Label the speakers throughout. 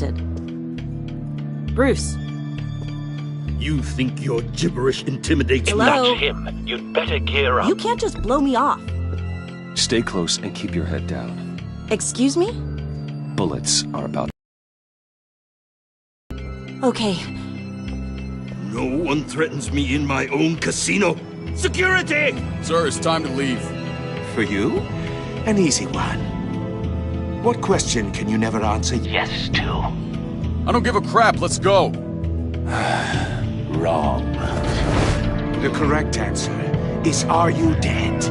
Speaker 1: unexpected. Bruce.
Speaker 2: You think your gibberish intimidates me?
Speaker 1: Hello?
Speaker 3: That's him. You'd better gear up.
Speaker 1: You can't just blow me off.
Speaker 4: Stay close and keep your head down.
Speaker 1: Excuse me?
Speaker 4: Bullets are about...
Speaker 1: Okay.
Speaker 2: No one threatens me in my own casino. Security!
Speaker 5: Sir, it's time to leave.
Speaker 6: For you? An easy one. What question can you never answer
Speaker 3: Yes to.
Speaker 5: I don't give a crap, let's go.
Speaker 6: wrong? The correct answer is, are you dead?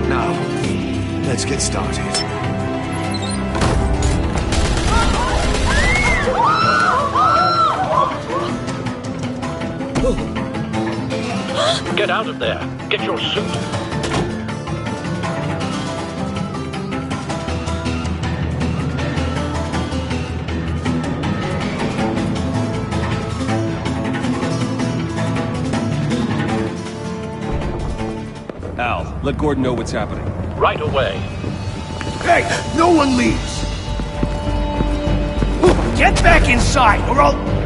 Speaker 6: Now, let's get started.
Speaker 3: Get out of there. Get your suit.
Speaker 4: Al, let Gordon know what's happening.
Speaker 3: Right away.
Speaker 6: Hey, no one leaves! Get back inside, or I'll...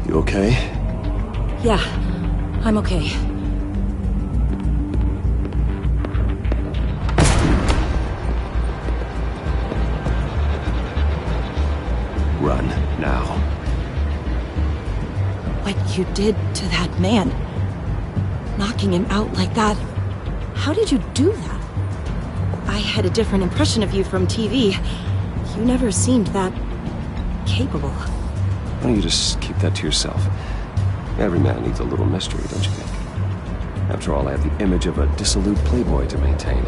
Speaker 4: You okay?
Speaker 1: Yeah, I'm okay.
Speaker 4: Run, now.
Speaker 1: What you did to that man. Knocking him out like that. How did you do that? I had a different impression of you from TV. You never seemed that... capable.
Speaker 4: Why don't you just keep that to yourself? Every man needs a little mystery, don't you think? After all, I have the image of a dissolute playboy to maintain.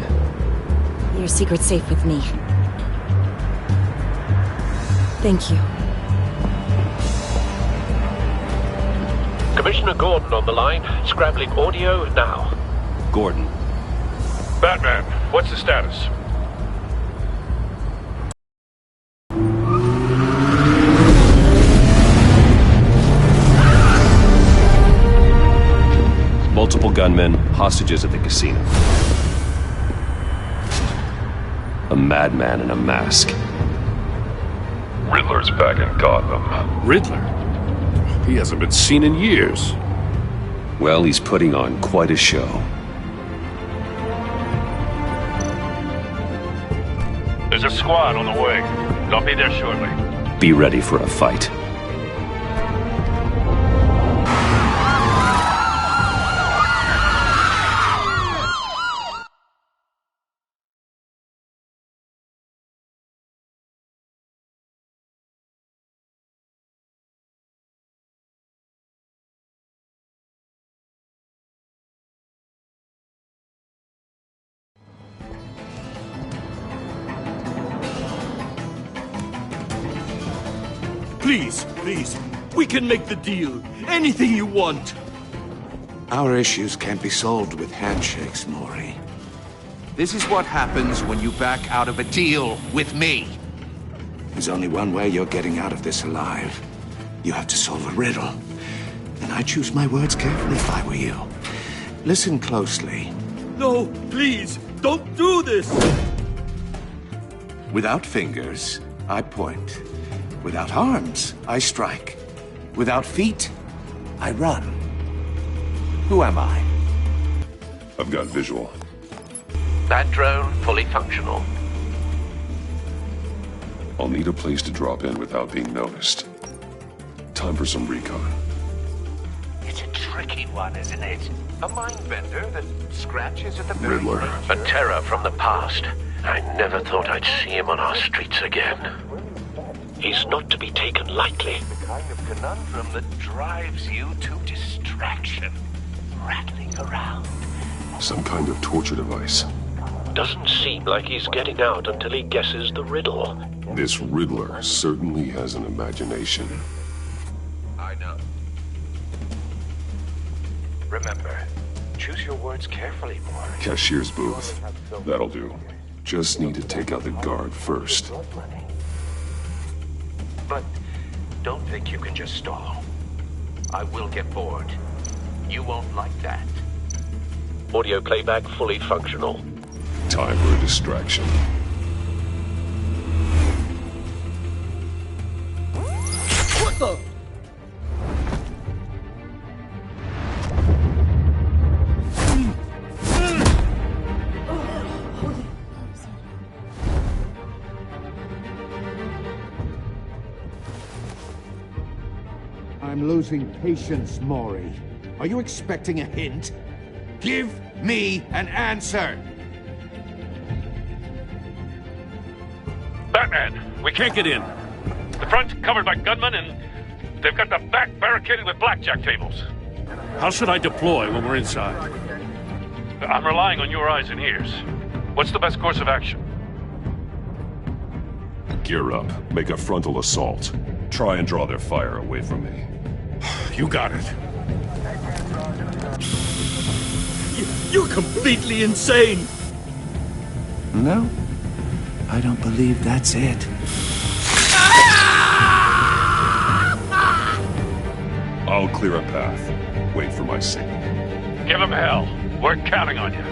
Speaker 1: Your secret's safe with me. Thank you.
Speaker 3: Commissioner Gordon on the line. Scrambling audio now.
Speaker 4: Gordon.
Speaker 7: Batman, what's the status?
Speaker 4: Multiple gunmen, hostages at the casino. A madman in a mask.
Speaker 7: Riddler's back in Gotham.
Speaker 5: Riddler? He hasn't been seen in years.
Speaker 4: Well, he's putting on quite a show.
Speaker 7: There's a squad on the way. They'll be there shortly.
Speaker 4: Be ready for a fight.
Speaker 2: Please, please, we can make the deal. Anything you want.
Speaker 6: Our issues can't be solved with handshakes, Maury.
Speaker 8: This is what happens when you back out of a deal with me.
Speaker 6: There's only one way you're getting out of this alive. You have to solve a riddle. And I choose my words carefully if I were you. Listen closely.
Speaker 2: No, please, don't do this.
Speaker 6: Without fingers, I point. Without arms, I strike. Without feet, I run. Who am I?
Speaker 7: I've got visual.
Speaker 3: That drone fully functional.
Speaker 7: I'll need a place to drop in without being noticed. Time for some recon.
Speaker 3: It's a tricky one, isn't it? A mind bender that scratches at the very
Speaker 7: Riddler.
Speaker 3: A terror from the past. I never thought I'd see him on our streets again. He's not to be taken lightly. The kind of conundrum that drives you to distraction. Rattling around.
Speaker 7: Some kind of torture device.
Speaker 3: Doesn't seem like he's getting out until he guesses the riddle.
Speaker 7: This Riddler certainly has an imagination.
Speaker 3: I know. Remember, Choose your words carefully, Maury.
Speaker 7: Cashier's booth. That'll do. Just need to take out the guard first.
Speaker 3: But don't think you can just stall. I will get bored. You won't like that. Audio playback fully functional.
Speaker 7: Time for a distraction.
Speaker 2: What the?
Speaker 8: I'm losing patience, Maury. Are you expecting a hint? Give me an answer!
Speaker 9: Batman, we can't get in. The front's covered by gunmen, and they've got the back barricaded with blackjack tables. How should I deploy when we're inside? I'm relying on your eyes and ears. What's the best course of action?
Speaker 7: Gear up. Make a frontal assault. Try and draw their fire away from me.
Speaker 9: You got it.
Speaker 2: You're completely insane!
Speaker 6: No, I don't believe that's it.
Speaker 7: I'll clear a path. Wait for my signal.
Speaker 9: Give him hell. We're counting on you.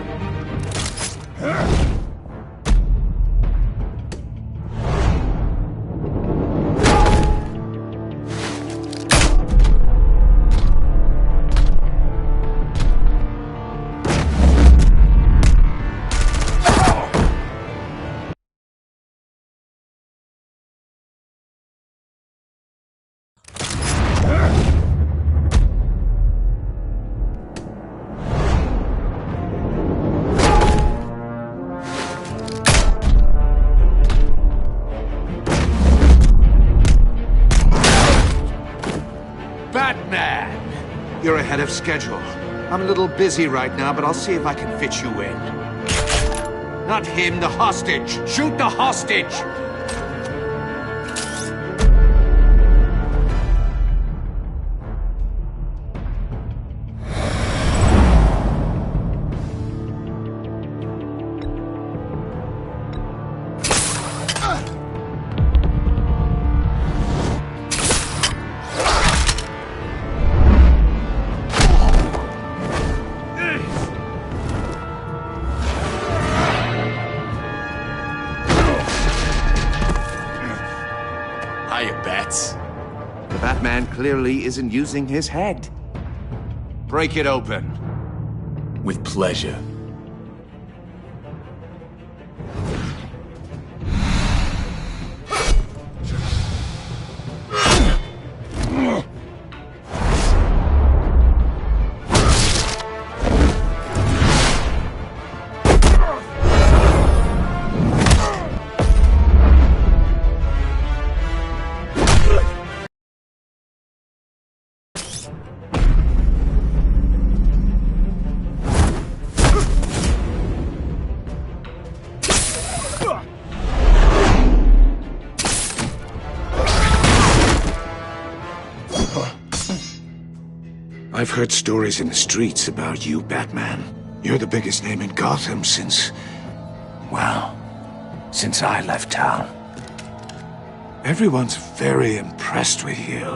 Speaker 8: Batman! You're ahead of schedule. I'm a little busy right now, but I'll see if I can fit you in. Not him, the hostage! Shoot the hostage! The Batman clearly isn't using his head. Break it open.
Speaker 10: With pleasure.
Speaker 6: I've heard stories in the streets about you, Batman. You're the biggest name in Gotham since... well, since I left town. Everyone's very impressed with you.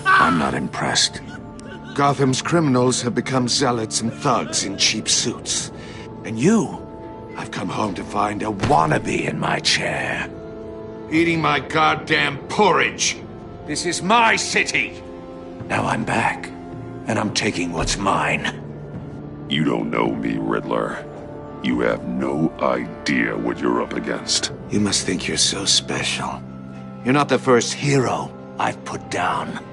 Speaker 6: I'm not impressed. Gotham's criminals have become zealots and thugs in cheap suits. And you, I've come home to find a wannabe in my chair.
Speaker 8: Eating my goddamn porridge! This is my city!
Speaker 6: Now I'm back, and I'm taking what's mine.
Speaker 7: You don't know me, Riddler. You have no idea what you're up against.
Speaker 6: You must think you're so special. You're not the first hero I've put down.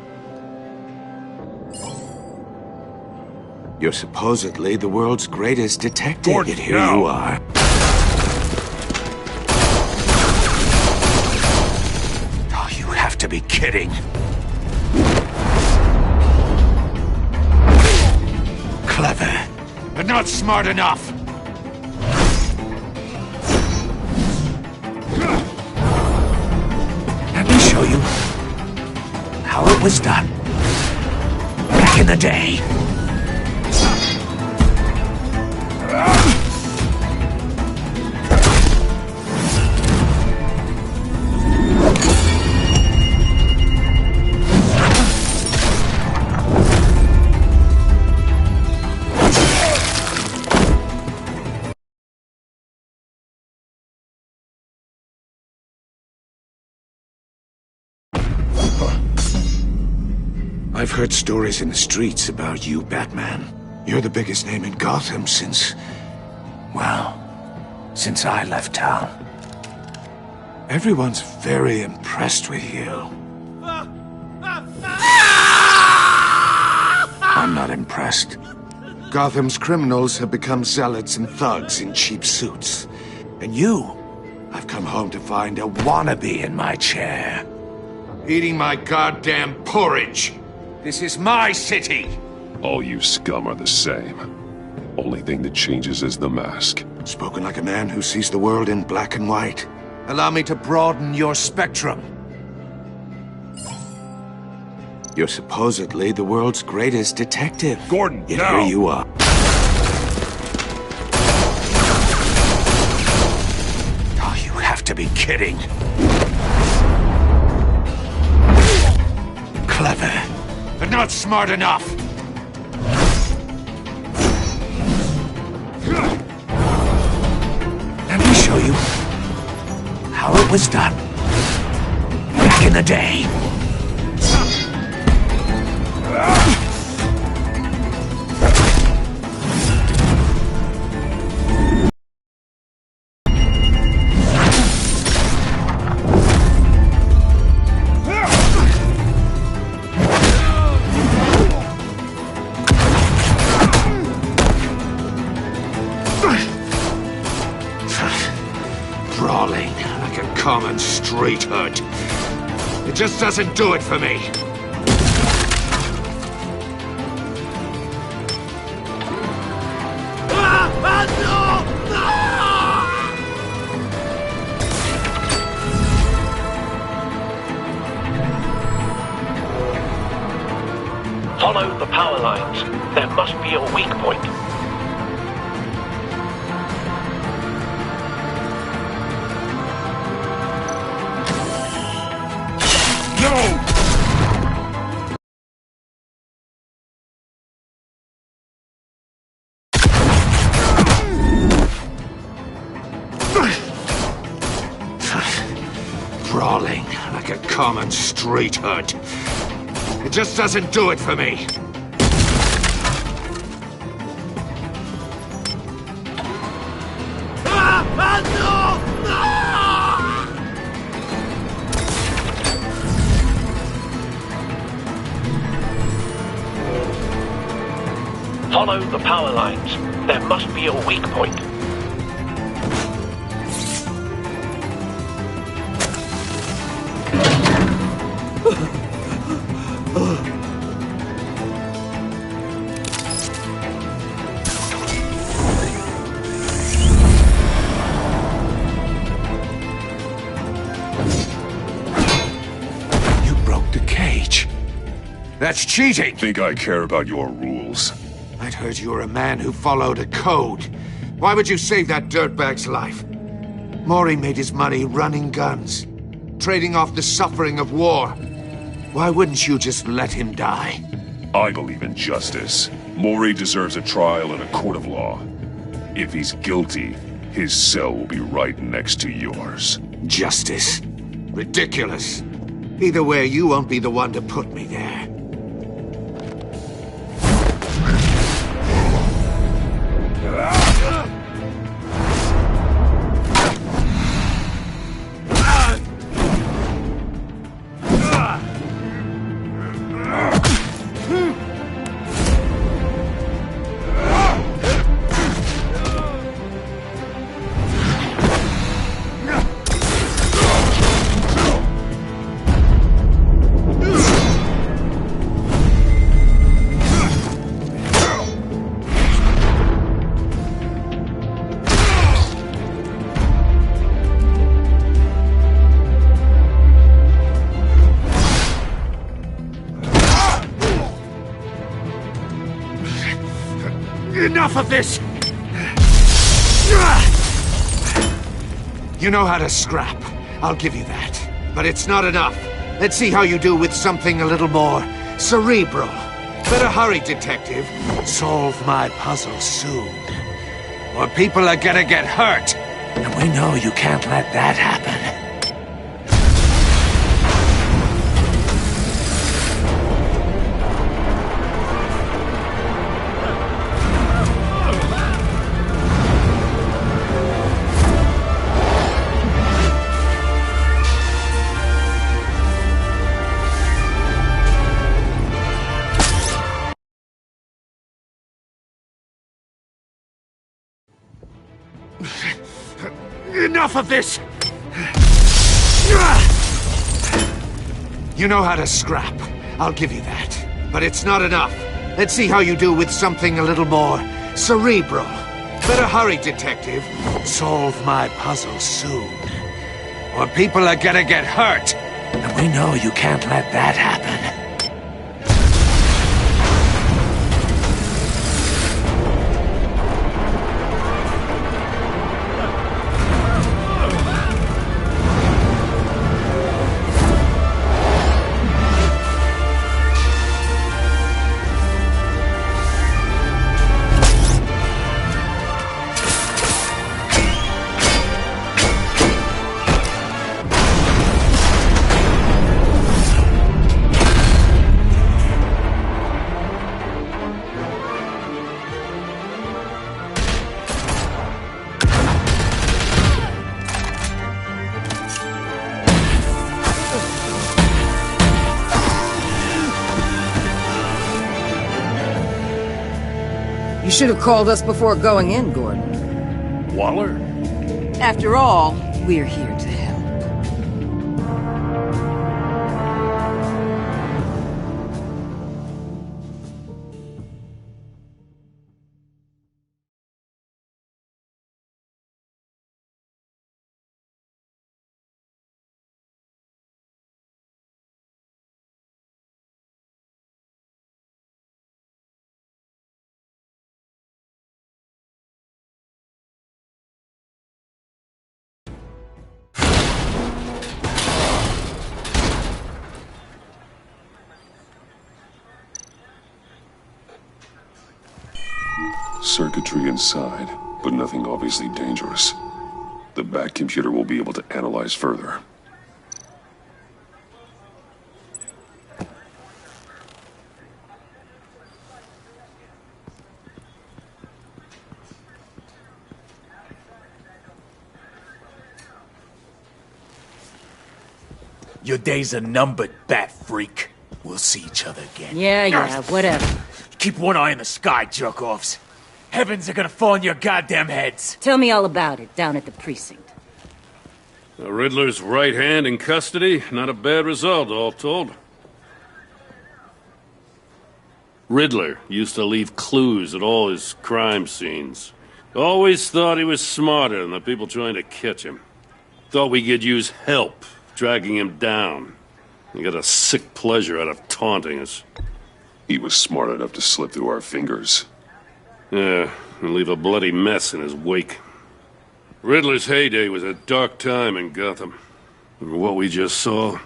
Speaker 6: You're supposedly the world's greatest detective,
Speaker 7: Gordon,
Speaker 6: and here
Speaker 7: no.
Speaker 6: you are. Oh, you have to be kidding. Clever, but not smart enough. Let me show you how it was done.
Speaker 8: in the day. I've heard stories in the streets about you, Batman. You're the biggest name in Gotham since... well, since I left town. Everyone's very impressed with you. I'm not impressed. Gotham's criminals have become zealots and thugs in cheap suits. And you, I've come home to find a wannabe in my chair. Eating my goddamn porridge. This is my city!
Speaker 7: All you scum are the same. Only thing that changes is the mask.
Speaker 8: Spoken like a man who sees the world in black and white. Allow me to broaden your spectrum. You're supposedly the world's greatest detective.
Speaker 5: Gordon,
Speaker 8: Yet
Speaker 5: now!
Speaker 8: here you are. Oh, you have to be kidding. Clever, but not smart enough. Let me show you how it was done back in the day. Brawling like a common street hood. It just doesn't do it for me.
Speaker 3: Follow the power lines. There must be a weak point.
Speaker 8: Brawling like a common street hood. It just doesn't do it for me.
Speaker 3: Follow the power lines. There must be a weak point.
Speaker 8: You broke the cage. That's cheating.
Speaker 7: Think I care about your rules?
Speaker 8: I'd heard you were a man who followed a code. Why would you save that dirtbag's life? Mori made his money running guns, trading off the suffering of war. Why wouldn't you just let him die?
Speaker 7: I believe in justice. Mori deserves a trial in a court of law. If he's guilty, his cell will be right next to yours.
Speaker 8: Justice? Ridiculous. Either way, you won't be the one to put me there.
Speaker 6: Enough of this! You know how to scrap. I'll give you that. But it's not enough. Let's see how you do with something a little more cerebral. Better hurry, detective. Solve my puzzle soon. Or people are gonna get hurt. And we know you can't let that happen. Enough of this! You know how to scrap. I'll give you that. But it's not enough. Let's see how you do with something a little more cerebral. Better hurry, detective. Solve my puzzle soon. Or people are gonna get hurt. And we know you can't let that happen.
Speaker 11: You should have called us before going in, Gordon.
Speaker 9: Waller?
Speaker 11: After all, we're here to help.
Speaker 7: Circuitry inside, but nothing obviously dangerous. The back computer will be able to analyze further.
Speaker 10: Your days are numbered, bat freak. We'll see each other again.
Speaker 11: Yeah, whatever.
Speaker 10: Keep one eye in the sky, jerk-offs. Heavens are gonna fall on your goddamn heads.
Speaker 11: Tell me all about it down at the precinct.
Speaker 9: The Riddler's right hand in custody. Not a bad result, all told. Riddler used to leave clues at all his crime scenes. Always thought he was smarter than the people trying to catch him. Thought we could use help dragging him down. He got a sick pleasure out of taunting us.
Speaker 7: He was smart enough to slip through our fingers.
Speaker 9: Yeah, and leave a bloody mess in his wake. Riddler's heyday was a dark time in Gotham. And what we just saw,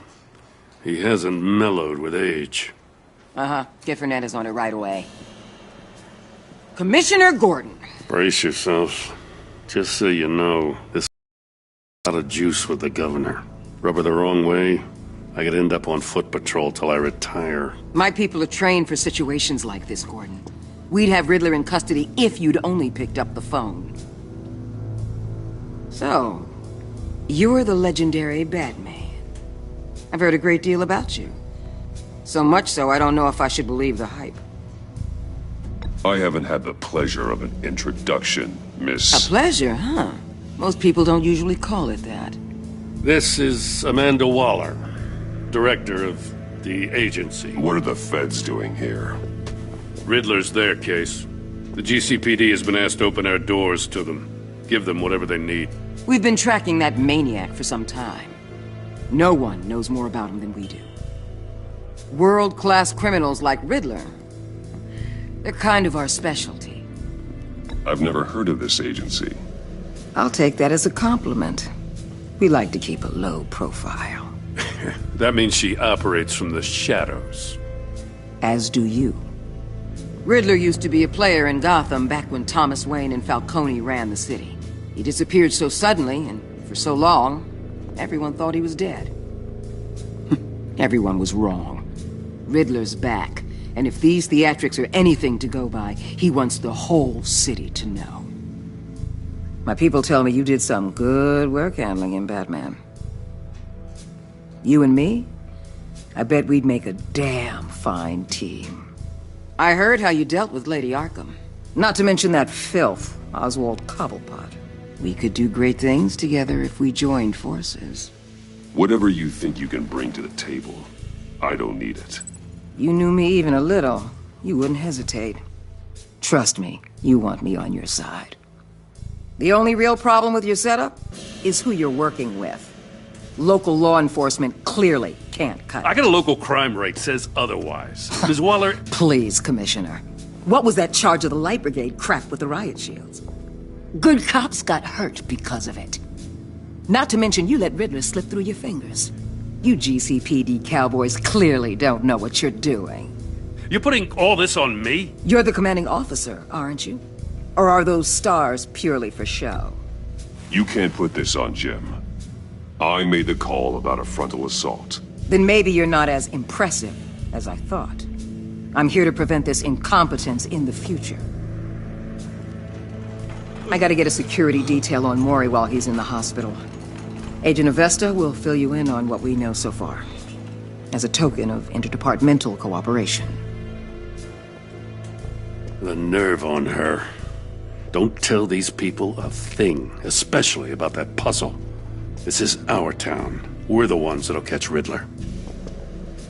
Speaker 9: he hasn't mellowed with age.
Speaker 11: Uh-huh. Get Fernandez on it right away. Commissioner Gordon.
Speaker 9: Brace yourselves. Just so you know, this out of juice with the governor. Rub her the wrong way, I could end up on foot patrol till I retire.
Speaker 11: My people are trained for situations like this, Gordon. We'd have Riddler in custody if you'd only picked up the phone. So, you're the legendary Batman. I've heard a great deal about you. So much so, I don't know if I should believe the hype.
Speaker 7: I haven't had the pleasure of an introduction, Miss...
Speaker 11: A pleasure, huh? Most people don't usually call it that.
Speaker 9: This is Amanda Waller, director of the agency.
Speaker 7: What are the feds doing here?
Speaker 9: Riddler's their case. The GCPD has been asked to open our doors to them. Give them whatever they need.
Speaker 11: We've been tracking that maniac for some time. No one knows more about him than we do. World-class criminals like Riddler, they're kind of our specialty.
Speaker 7: I've never heard of this agency.
Speaker 11: I'll take that as a compliment. We like to keep a low profile.
Speaker 9: That means she operates from the shadows.
Speaker 11: As do you. Riddler used to be a player in Gotham back when Thomas Wayne and Falcone ran the city. He disappeared so suddenly and for so long, everyone thought he was dead. Everyone was wrong. Riddler's back, and if these theatrics are anything to go by, he wants the whole city to know. My people tell me you did some good work handling him, Batman. You and me? I bet we'd make a damn fine team. I heard how you dealt with Lady Arkham. Not to mention that filth, Oswald Cobblepot. We could do great things together if we joined forces.
Speaker 7: Whatever you think you can bring to the table, I don't need it.
Speaker 11: You knew me even a little, you wouldn't hesitate. Trust me, you want me on your side. The only real problem with your setup is who you're working with. Local law enforcement clearly can't cut it.
Speaker 9: I got a local crime rate says otherwise. Ms. Waller...
Speaker 11: Please, Commissioner. What was that charge of the Light Brigade crap with the riot shields? Good cops got hurt because of it. Not to mention you let Riddler slip through your fingers. You GCPD cowboys clearly don't know what you're doing.
Speaker 9: You're putting all this on me?
Speaker 11: You're the commanding officer, aren't you? Or are those stars purely for show?
Speaker 7: You can't put this on Jim. I made the call about a frontal assault.
Speaker 11: Then maybe you're not as impressive as I thought. I'm here to prevent this incompetence in the future. I gotta get a security detail on Mori while he's in the hospital. Agent Avesta will fill you in on what we know so far, as a token of interdepartmental cooperation.
Speaker 9: The nerve on her. Don't tell these people a thing, especially about that puzzle. This is our town. We're the ones that'll catch Riddler.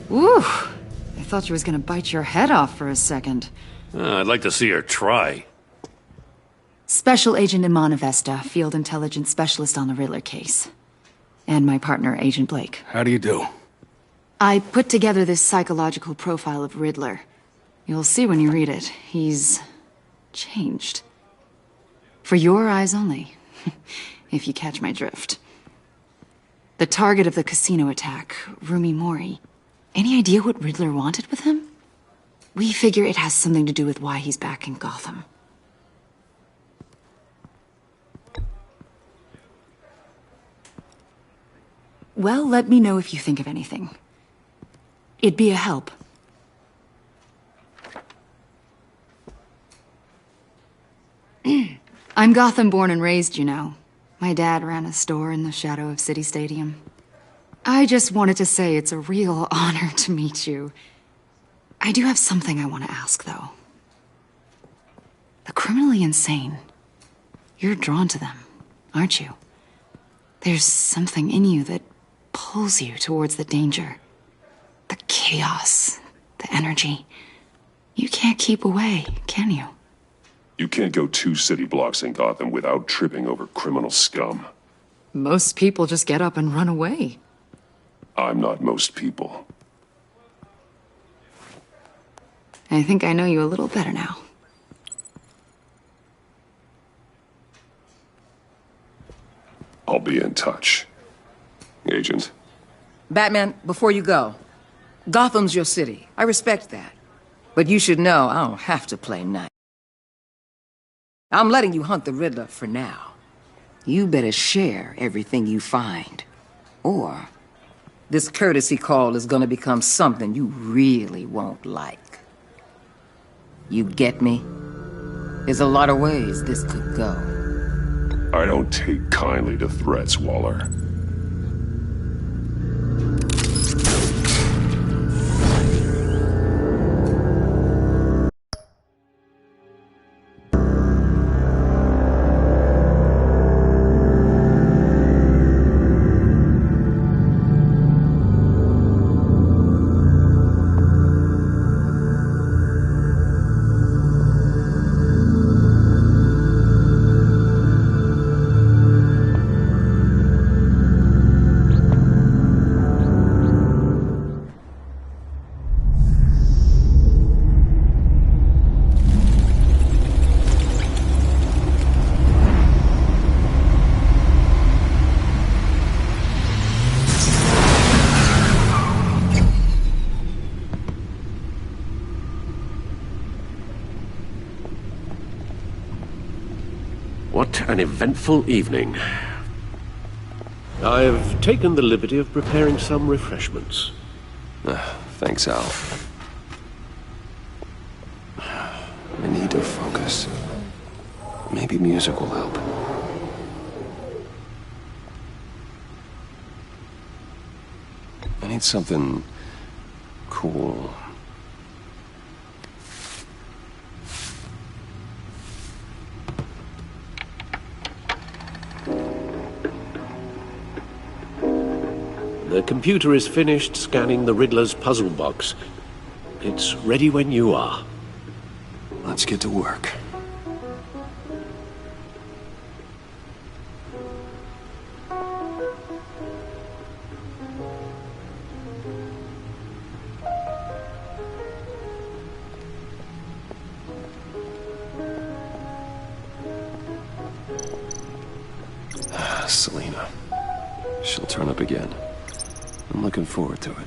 Speaker 12: Ooh, I thought she was gonna bite your head off for a second.
Speaker 9: I'd like to see her try.
Speaker 12: Special Agent Iman Avesta, Field Intelligence Specialist on the Riddler case. And my partner, Agent Blake.
Speaker 5: How do you do?
Speaker 12: I put together this psychological profile of Riddler. You'll see when you read it. He's changed. For your eyes only, if you catch my drift. The target of the casino attack, Rumi Mori. Any idea what Riddler wanted with him? We figure it has something to do with why he's back in Gotham. Well, let me know if you think of anything. It'd be a help. I'm Gotham born and raised, you know. My dad ran a store in the shadow of City Stadium. I just wanted to say it's a real honor to meet you. I do have something I want to ask, though. The criminally insane. You're drawn to them, aren't you? There's something in you that pulls you towards the danger. The chaos, the energy. You can't keep away, can you?
Speaker 7: You can't go 2 city blocks in Gotham without tripping over criminal scum.
Speaker 12: Most people just get up and run away.
Speaker 7: I'm not most people.
Speaker 12: I think I know you a little better now.
Speaker 7: I'll be in touch. Agent.
Speaker 11: Batman, before you go, Gotham's your city. I respect that. But you should know I don't have to play nice. I'm letting you hunt the Riddler for now. You better share everything you find. Or this courtesy call is gonna become something you really won't like. You get me? There's a lot of ways this could go.
Speaker 7: I don't take kindly to threats, Waller.
Speaker 3: What an eventful evening. I've taken the liberty of preparing some refreshments.
Speaker 4: Thanks, Al. I need to focus. Maybe music will help. I need something cool.
Speaker 3: The computer is finished scanning the Riddler's puzzle box. It's ready when you are.
Speaker 4: Let's get to work. Selina. She'll turn up again. I'm looking forward to it.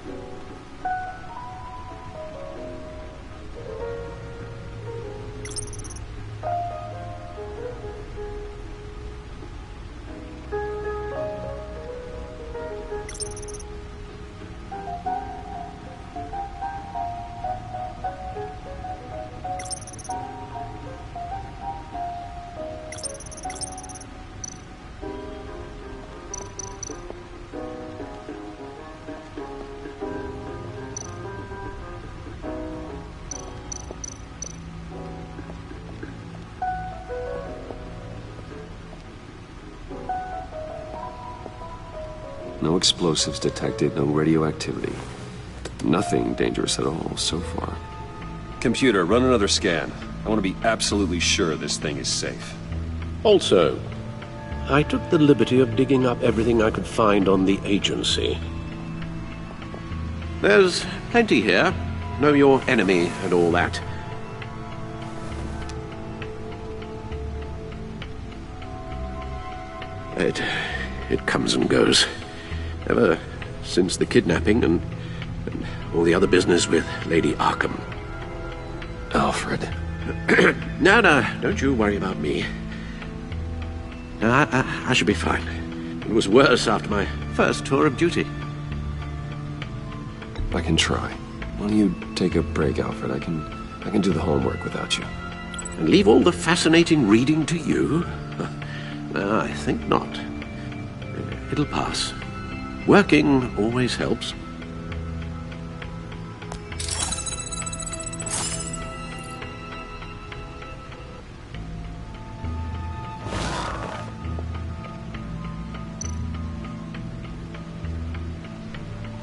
Speaker 4: No explosives detected, no radioactivity. Nothing dangerous at all so far. Computer, run another scan. I want to be absolutely sure this thing is safe.
Speaker 3: Also, I took the liberty of digging up everything I could find on the agency. There's plenty here. Know your enemy and all that. It comes and goes. Ever since the kidnapping and all the other business with Lady Arkham.
Speaker 4: Alfred.
Speaker 3: No, don't you worry about me. No, I should be fine. It was worse after my first tour of duty.
Speaker 4: I can try. Why don't you take a break, Alfred? I can do the homework without you.
Speaker 3: And leave all the fascinating reading to you? No, I think not. It'll pass. Working always helps.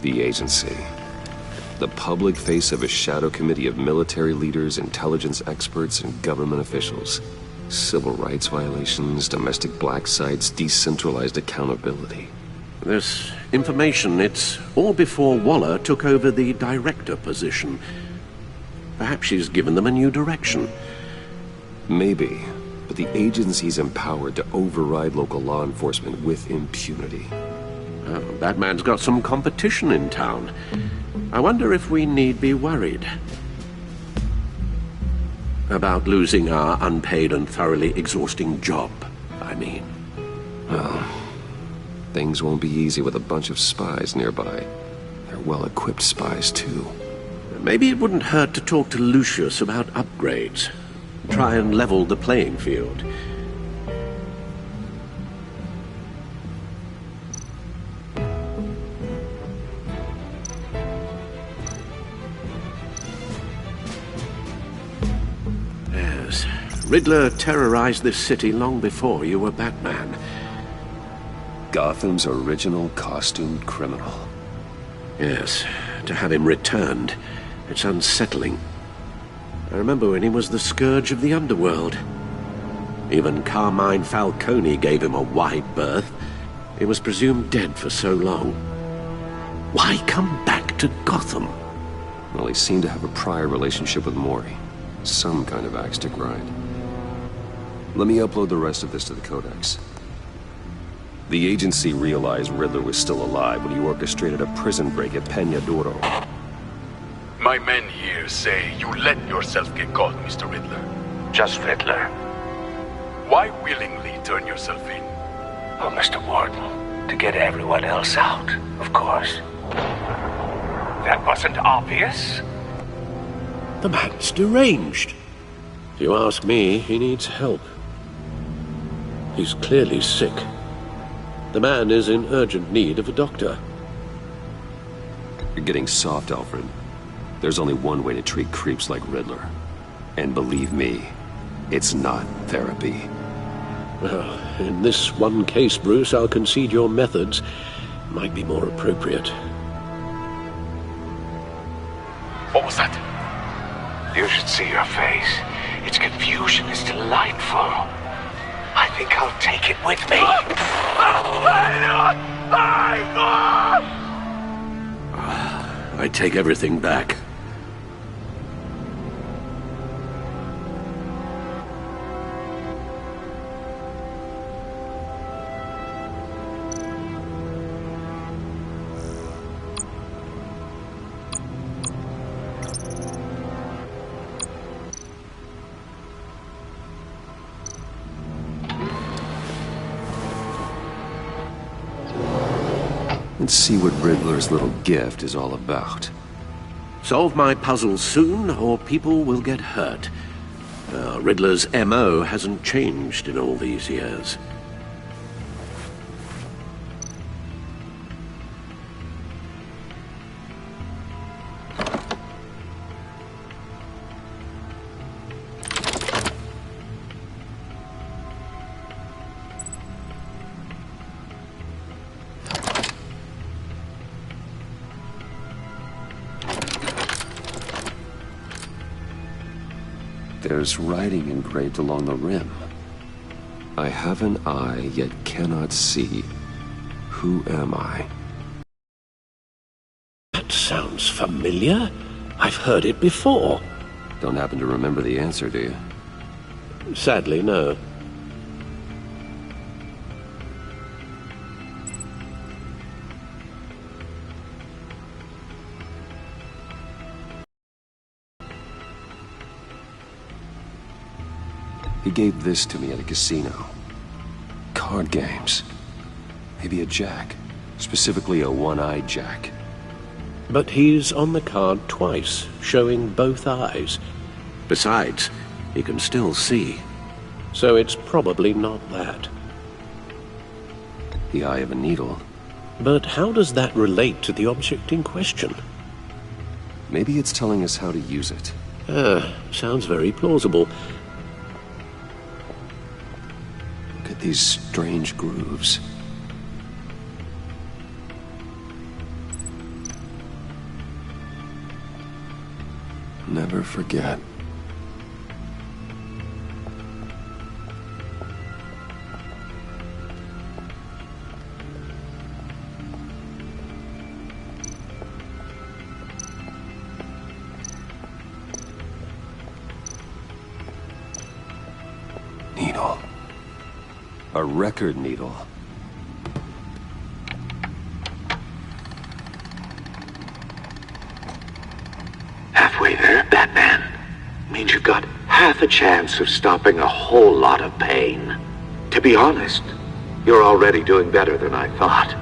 Speaker 4: The agency. The public face of a shadow committee of military leaders, intelligence experts, and government officials. Civil rights violations, domestic black sites, decentralized accountability.
Speaker 3: This information, it's all before Waller took over the director position. Perhaps she's given them a new direction.
Speaker 4: Maybe, but the agency's empowered to override local law enforcement with impunity.
Speaker 3: Oh, Batman's got some competition in town. I wonder if we need be worried about losing our unpaid and thoroughly exhausting job, I mean.
Speaker 4: Well, things won't be easy with a bunch of spies nearby. They're well-equipped spies, too.
Speaker 3: Maybe it wouldn't hurt to talk to Lucius about upgrades. Try and level the playing field. Yes, Riddler terrorized this city long before you were Batman.
Speaker 4: Gotham's original costumed criminal.
Speaker 3: Yes, to have him returned, it's unsettling. I remember when he was the scourge of the underworld. Even Carmine Falcone gave him a wide berth. He was presumed dead for so long. Why come back to Gotham?
Speaker 4: Well, he seemed to have a prior relationship with Mori. Some kind of axe to grind. Let me upload the rest of this to the Codex. The agency realized Riddler was still alive when he orchestrated a prison break at Peña Duro.
Speaker 13: My men here say you let yourself get caught, Mr. Riddler.
Speaker 3: Just Riddler.
Speaker 13: Why willingly turn yourself in?
Speaker 6: Oh, Mr. Warden, to get everyone else out, of course. That wasn't obvious?
Speaker 3: The man's deranged. If you ask me, he needs help. He's clearly sick. The man is in urgent need of a doctor.
Speaker 4: You're getting soft, Alfred. There's only one way to treat creeps like Riddler. And believe me, it's not therapy.
Speaker 3: Well, in this one case, Bruce, I'll concede your methods might be more appropriate.
Speaker 13: What was that?
Speaker 6: You should see your face. Its confusion is delightful. I think I'll take it with me.
Speaker 3: I take everything back.
Speaker 4: Let's see what Riddler's little gift is all about.
Speaker 3: Solve my puzzle soon, or people will get hurt. Riddler's M.O. hasn't changed in all these years.
Speaker 4: There's writing engraved along the rim. I have an eye, yet cannot see. Who am I?
Speaker 3: That sounds familiar. I've heard it before.
Speaker 4: Don't happen to remember the answer, do you?
Speaker 3: Sadly, no.
Speaker 4: He gave this to me at a casino. Card games. Maybe a jack. Specifically a one-eyed jack.
Speaker 3: But he's on the card twice, showing both eyes. Besides, he can still see. So it's probably not that.
Speaker 4: The eye of a needle.
Speaker 3: But how does that relate to the object in question?
Speaker 4: Maybe it's telling us how to use it.
Speaker 3: Sounds very plausible.
Speaker 4: Look at these strange grooves. Never forget. Needle. A record needle.
Speaker 6: Halfway there, Batman. Means you've got half a chance of stopping a whole lot of pain. To be honest, you're already doing better than I thought.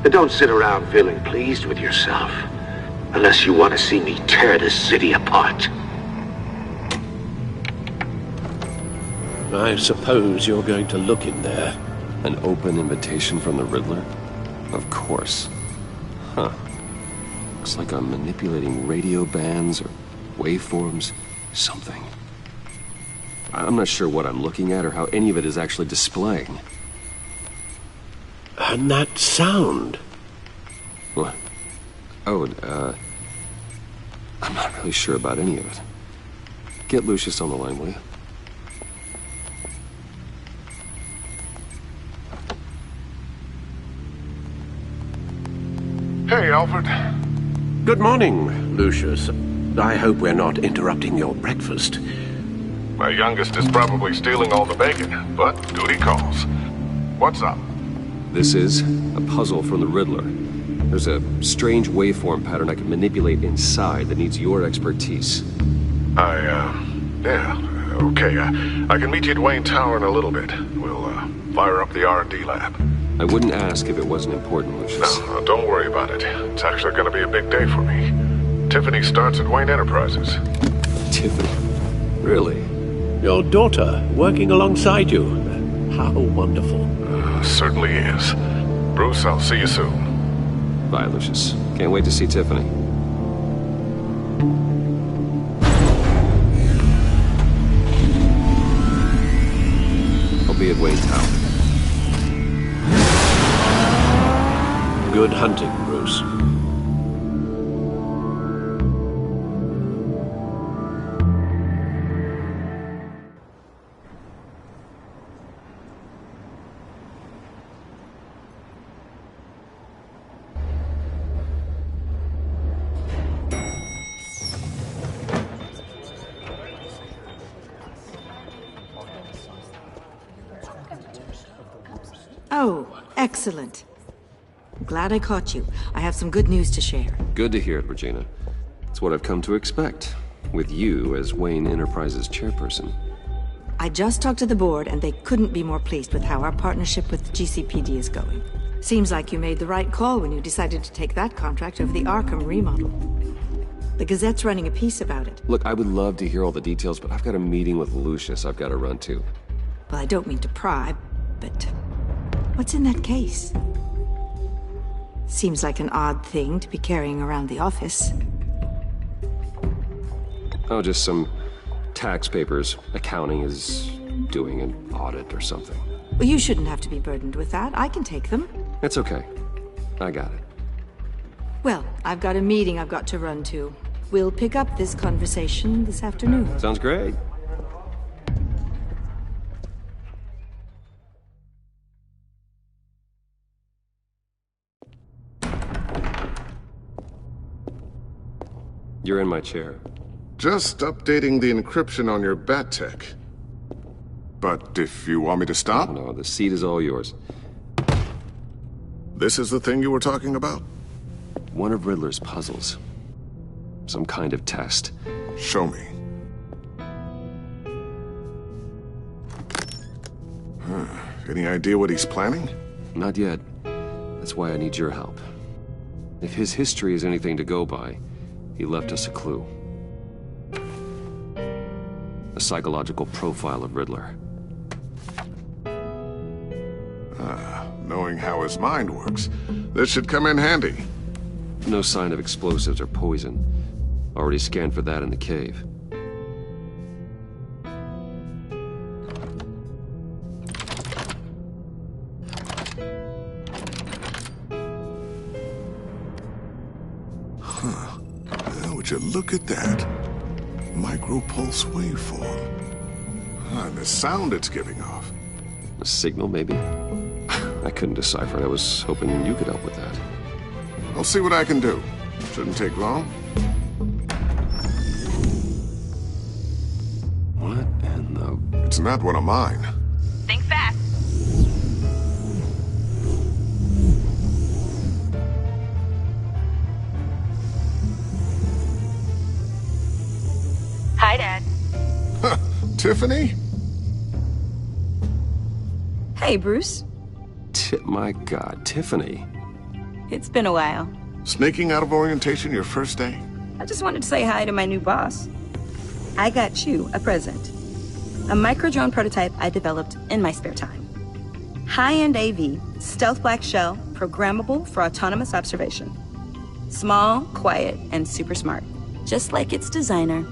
Speaker 6: But don't sit around feeling pleased with yourself. Unless you want to see me tear this city apart.
Speaker 3: I suppose you're going to look in there.
Speaker 4: An open invitation from the Riddler? Of course. Huh. Looks like I'm manipulating radio bands or waveforms. Something. I'm not sure what I'm looking at or how any of it is actually displaying.
Speaker 3: And that sound.
Speaker 4: What? Oh, I'm not really sure about any of it. Get Lucius on the line, will you?
Speaker 14: Hey, Alfred.
Speaker 3: Good morning, Lucius. I hope we're not interrupting your breakfast.
Speaker 14: My youngest is probably stealing all the bacon, but duty calls. What's up?
Speaker 4: This is a puzzle from the Riddler. There's a strange waveform pattern I can manipulate inside that needs your expertise.
Speaker 14: Yeah. Okay, I can meet you at Wayne Tower in a little bit. We'll, fire up the R&D lab.
Speaker 4: I wouldn't ask if it wasn't important, Lucius.
Speaker 14: No, don't worry about it. It's actually gonna be a big day for me. Tiffany starts at Wayne Enterprises.
Speaker 4: Tiffany? Really?
Speaker 3: Your daughter, working alongside you. How wonderful.
Speaker 14: Certainly is. Bruce, I'll see you soon.
Speaker 4: Bye, Lucius. Can't wait to see Tiffany. I'll be at Wayne Tower.
Speaker 3: Good hunting, Bruce.
Speaker 15: Oh, excellent. Glad I caught you. I have some good news to share.
Speaker 4: Good to hear it, Regina. It's what I've come to expect, with you as Wayne Enterprises chairperson.
Speaker 15: I just talked to the board, and they couldn't be more pleased with how our partnership with GCPD is going. Seems like you made the right call when you decided to take that contract over the Arkham remodel. The Gazette's running a piece about it.
Speaker 4: Look, I would love to hear all the details, but I've got a meeting with Lucius I've got to run to.
Speaker 15: Well, I don't mean to pry, but what's in that case? Seems like an odd thing to be carrying around the office.
Speaker 4: Oh, just some tax papers. Accounting is doing an audit or something.
Speaker 15: Well, you shouldn't have to be burdened with that. I can take them.
Speaker 4: It's okay. I got it.
Speaker 15: Well, I've got a meeting I've got to run to. We'll pick up this conversation this afternoon.
Speaker 4: Sounds great. You're in my chair.
Speaker 14: Just updating the encryption on your Bat-Tech. But if you want me to stop?
Speaker 4: No, the seat is all yours.
Speaker 14: This is the thing you were talking about?
Speaker 4: One of Riddler's puzzles. Some kind of test.
Speaker 14: Show me. Any idea what he's planning?
Speaker 4: Not yet. That's why I need your help. If his history is anything to go by, he left us a clue. A psychological profile of Riddler.
Speaker 14: Knowing how his mind works, this should come in handy.
Speaker 4: No sign of explosives or poison. Already scanned for that in the cave.
Speaker 14: Would you look at that? Micropulse waveform. And the sound it's giving off.
Speaker 4: A signal, maybe? I couldn't decipher it. I was hoping you could help with that.
Speaker 14: I'll see what I can do. Shouldn't take long.
Speaker 4: What in the...
Speaker 14: It's not one of mine.
Speaker 16: Think fast. Hi, Dad.
Speaker 14: Tiffany?
Speaker 1: Hey, Bruce.
Speaker 4: My God, Tiffany.
Speaker 1: It's been a while.
Speaker 14: Sneaking out of orientation your first day?
Speaker 1: I just wanted to say hi to my new boss. I got you a present. A micro-drone prototype I developed in my spare time. High-end AV, stealth black shell, programmable for autonomous observation. Small, quiet, and super smart. Just like its designer.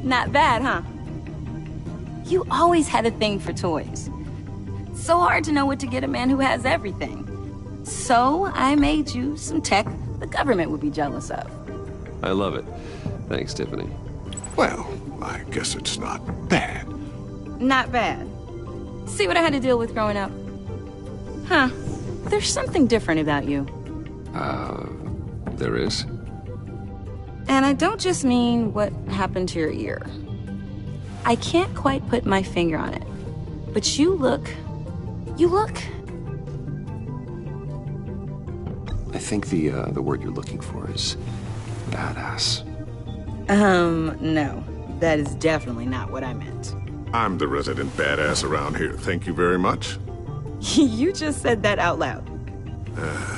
Speaker 1: Not bad, huh? You always had a thing for toys. So hard to know what to get a man who has everything. So I made you some tech the government would be jealous of.
Speaker 4: I love it. Thanks, Tiffany.
Speaker 14: Well, I guess it's not bad.
Speaker 1: Not bad. See what I had to deal with growing up? Huh. There's something different about you.
Speaker 4: There is?
Speaker 1: And I don't just mean what happened to your ear. I can't quite put my finger on it. But you look...
Speaker 4: I think the word you're looking for is badass.
Speaker 1: No. That is definitely not what I meant.
Speaker 14: I'm the resident badass around here. Thank you very much.
Speaker 1: You just said that out loud.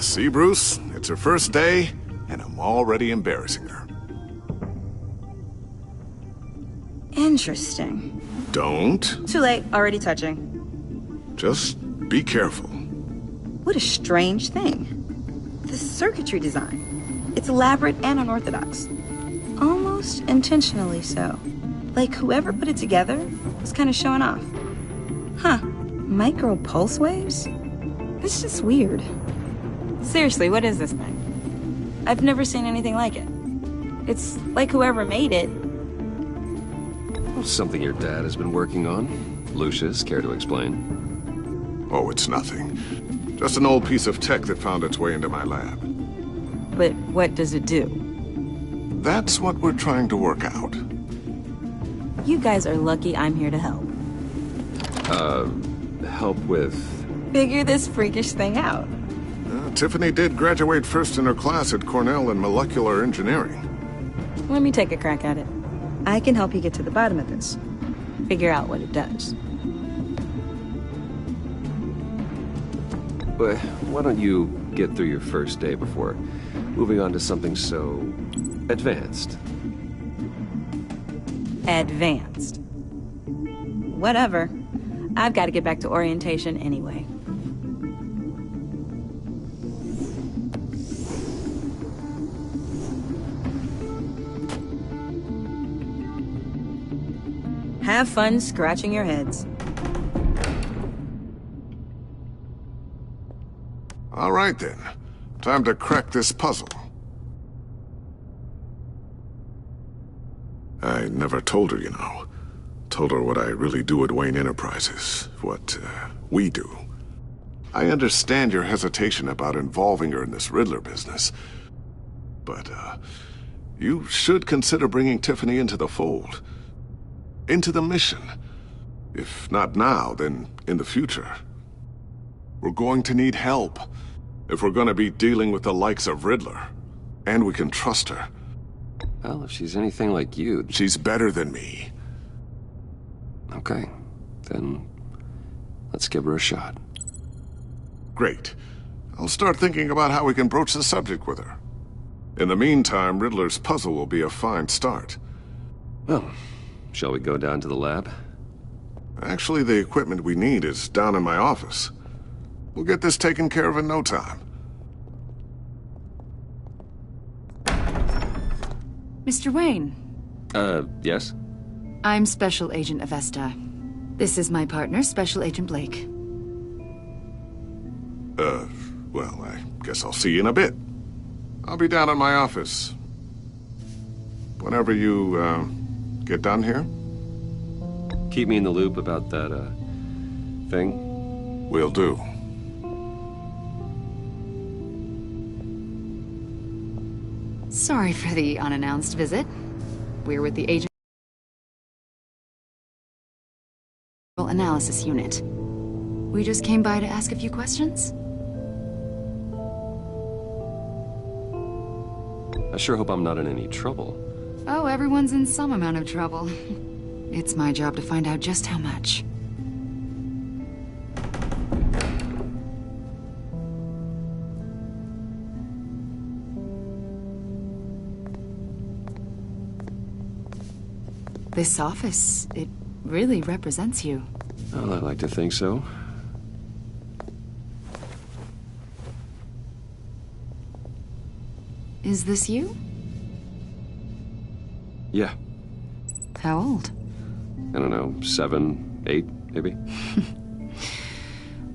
Speaker 14: See, Bruce? It's her first day, and I'm already embarrassing her.
Speaker 1: Interesting.
Speaker 14: Don't.
Speaker 1: Too late, already touching.
Speaker 14: Just be careful.
Speaker 1: What a strange thing. The circuitry design. It's elaborate and unorthodox. Almost intentionally so. Like whoever put it together was kind of showing off. Huh. Micro pulse waves? It's just weird. Seriously, what is this thing? I've never seen anything like it. It's like whoever made it.
Speaker 4: Something your dad has been working on. Lucius, care to explain?
Speaker 14: Oh, it's nothing. Just an old piece of tech that found its way into my lab.
Speaker 1: But what does it do?
Speaker 14: That's what we're trying to work out.
Speaker 1: You guys are lucky I'm here to help.
Speaker 4: Help with...
Speaker 1: Figure this freakish thing out.
Speaker 14: Tiffany did graduate first in her class at Cornell in molecular engineering.
Speaker 1: Let me take a crack at it. I can help you get to the bottom of this. Figure out what it does.
Speaker 4: But why don't you get through your first day before moving on to something so... advanced?
Speaker 1: Advanced. Whatever. I've got to get back to orientation anyway. Have fun scratching your heads.
Speaker 14: All right, then. Time to crack this puzzle. I never told her, you know. Told her what I really do at Wayne Enterprises. What, we do. I understand your hesitation about involving her in this Riddler business. But, you should consider bringing Tiffany into the fold. Into the mission. If not now, then in the future. We're going to need help if we're going to be dealing with the likes of Riddler. And we can trust her.
Speaker 4: Well, if she's anything like you...
Speaker 14: She's better than me.
Speaker 4: Okay. Then let's give her a shot.
Speaker 14: Great. I'll start thinking about how we can broach the subject with her. In the meantime, Riddler's puzzle will be a fine start.
Speaker 4: Well, shall we go down to the lab?
Speaker 14: Actually, the equipment we need is down in my office. We'll get this taken care of in no time.
Speaker 12: Mr. Wayne.
Speaker 4: Yes?
Speaker 12: I'm Special Agent Avesta. This is my partner, Special Agent Blake.
Speaker 14: Well, I guess I'll see you in a bit. I'll be down in my office. Whenever you, get done here.
Speaker 4: Keep me in the loop about that, thing.
Speaker 14: Will do.
Speaker 12: Sorry for the unannounced visit. We're with the Agent Analysis Unit. We just came by to ask a few questions.
Speaker 4: I sure hope I'm not in any trouble.
Speaker 12: Oh, everyone's in some amount of trouble. It's my job to find out just how much. This office, it really represents you.
Speaker 4: Well, I like to think so.
Speaker 12: Is this you?
Speaker 4: Yeah.
Speaker 12: How old?
Speaker 4: I don't know, 7, 8, maybe?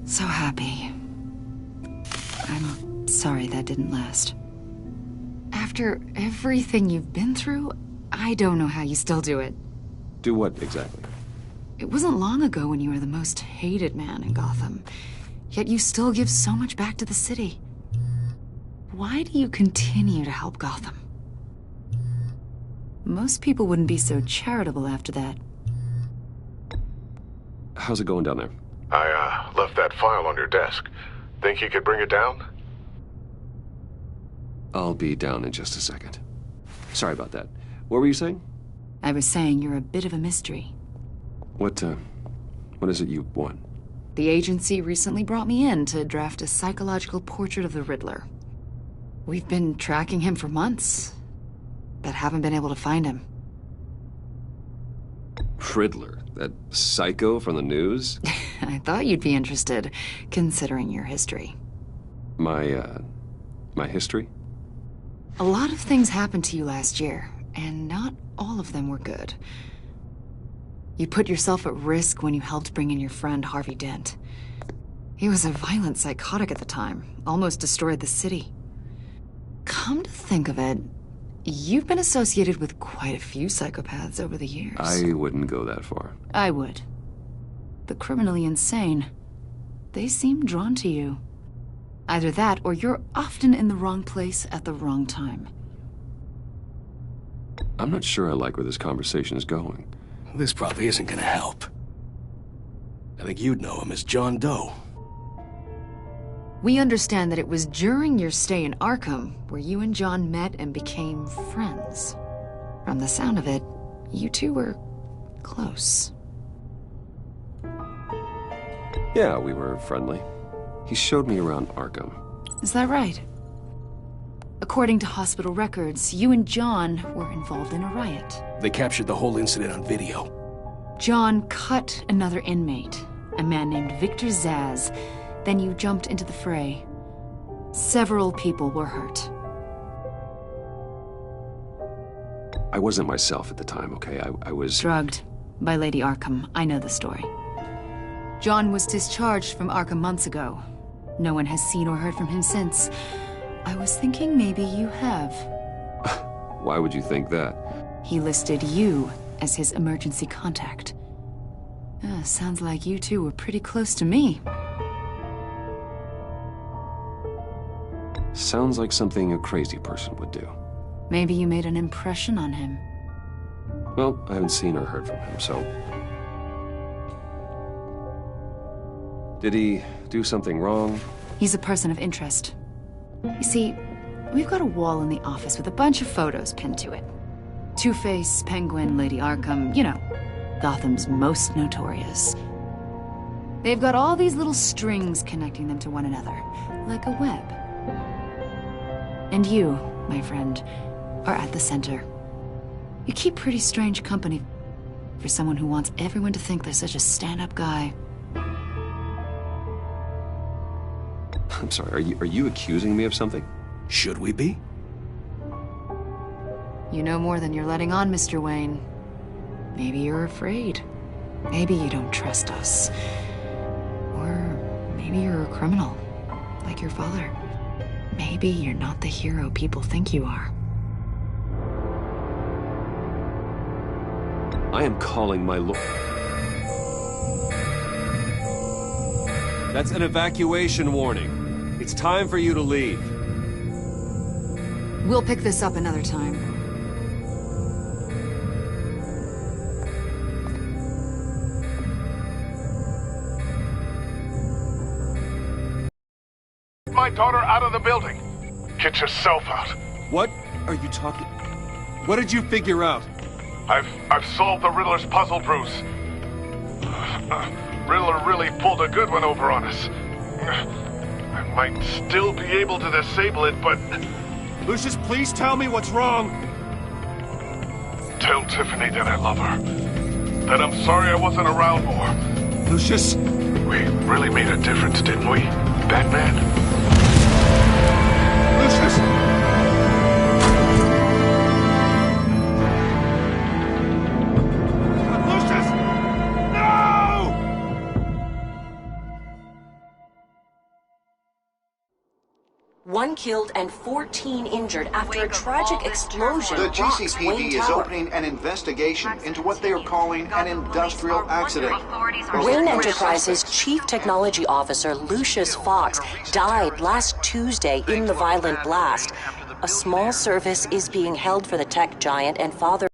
Speaker 12: So happy. I'm sorry that didn't last. After everything you've been through, I don't know how you still do it.
Speaker 4: Do what, exactly?
Speaker 12: It wasn't long ago when you were the most hated man in Gotham. Yet you still give so much back to the city. Why do you continue to help Gotham? Most people wouldn't be so charitable after that.
Speaker 4: How's it going down there?
Speaker 14: I, left that file on your desk. Think you could bring it down?
Speaker 4: I'll be down in just a second. Sorry about that. What were you saying?
Speaker 12: I was saying you're a bit of a mystery.
Speaker 4: What is it you want?
Speaker 12: The agency recently brought me in to draft a psychological portrait of the Riddler. We've been tracking him for months, but haven't been able to find him.
Speaker 4: Riddler? That psycho from the news?
Speaker 12: I thought you'd be interested, considering your history.
Speaker 4: My history?
Speaker 12: A lot of things happened to you last year, and not all of them were good. You put yourself at risk when you helped bring in your friend Harvey Dent. He was a violent psychotic at the time, almost destroyed the city. Come to think of it, you've been associated with quite a few psychopaths over the years.
Speaker 4: I wouldn't go that far.
Speaker 12: I would. The criminally insane. They seem drawn to you. Either that, or you're often in the wrong place at the wrong time.
Speaker 4: I'm not sure I like where this conversation is going.
Speaker 16: This probably isn't gonna help. I think you'd know him as John Doe.
Speaker 12: We understand that it was during your stay in Arkham where you and John met and became friends. From the sound of it, you two were close.
Speaker 4: Yeah, we were friendly. He showed me around Arkham.
Speaker 12: Is that right? According to hospital records, you and John were involved in a riot.
Speaker 16: They captured the whole incident on video.
Speaker 12: John cut another inmate, a man named Victor Zsasz. Then you jumped into the fray. Several people were hurt.
Speaker 4: I wasn't myself at the time, okay? I was...
Speaker 12: drugged by Lady Arkham. I know the story. John was discharged from Arkham months ago. No one has seen or heard from him since. I was thinking maybe you have.
Speaker 4: Why would you think that?
Speaker 12: He listed you as his emergency contact. Sounds like you two were pretty close to me.
Speaker 4: Sounds like something a crazy person would do.
Speaker 12: Maybe you made an impression on him.
Speaker 4: Well, I haven't seen or heard from him, so... Did he do something wrong?
Speaker 12: He's a person of interest. You see, we've got a wall in the office with a bunch of photos pinned to it. Two-Face, Penguin, Lady Arkham, you know, Gotham's most notorious. They've got all these little strings connecting them to one another, like a web. And you, my friend, are at the center. You keep pretty strange company for someone who wants everyone to think they're such a stand-up guy.
Speaker 4: I'm sorry, are you accusing me of something?
Speaker 16: Should we be?
Speaker 12: You know more than you're letting on, Mr. Wayne. Maybe you're afraid. Maybe you don't trust us. Or maybe you're a criminal, like your father. Maybe you're not the hero people think you are.
Speaker 4: I am calling my lord. That's an evacuation warning. It's time for you to leave.
Speaker 12: We'll pick this up another time.
Speaker 14: My daughter out of the building. Get yourself out.
Speaker 5: What are you talking... What did you figure out?
Speaker 14: I've solved the Riddler's puzzle, Bruce. Riddler really pulled a good one over on us. I might still be able to disable it, but...
Speaker 5: Lucius, please tell me what's wrong.
Speaker 14: Tell Tiffany that I love her. That I'm sorry I wasn't around more.
Speaker 5: Lucius?
Speaker 14: We really made a difference, didn't we, Batman?
Speaker 5: Lucius!
Speaker 17: One killed and 14 injured after a tragic explosion.
Speaker 18: The
Speaker 17: rocks
Speaker 18: GCPD
Speaker 17: Wayne
Speaker 18: is
Speaker 17: Tower.
Speaker 18: opening an investigation into what they are calling an industrial accident.
Speaker 17: Wayne Enterprises' chief technology officer, Lucius Fox, died last Tuesday in the violent blast. A small service is being held for the tech giant and father.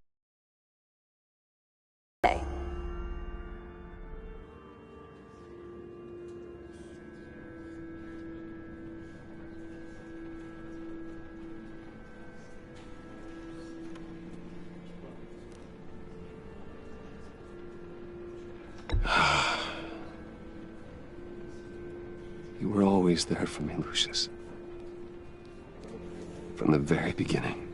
Speaker 4: You were always there for me, Lucius. From the very beginning.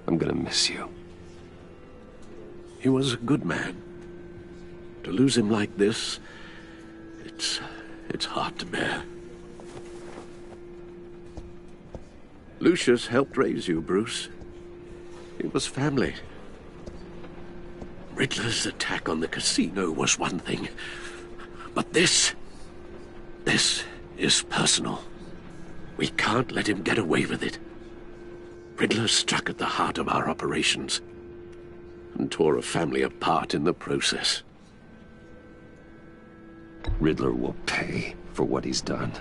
Speaker 4: I'm gonna miss you.
Speaker 3: He was a good man. To lose him like this, it's hard to bear. Lucius helped raise you, Bruce. It was family. Riddler's attack on the casino was one thing, but this is personal. We can't let him get away with it. Riddler struck at the heart of our operations and tore a family apart in the process.
Speaker 4: Riddler will pay for what he's done.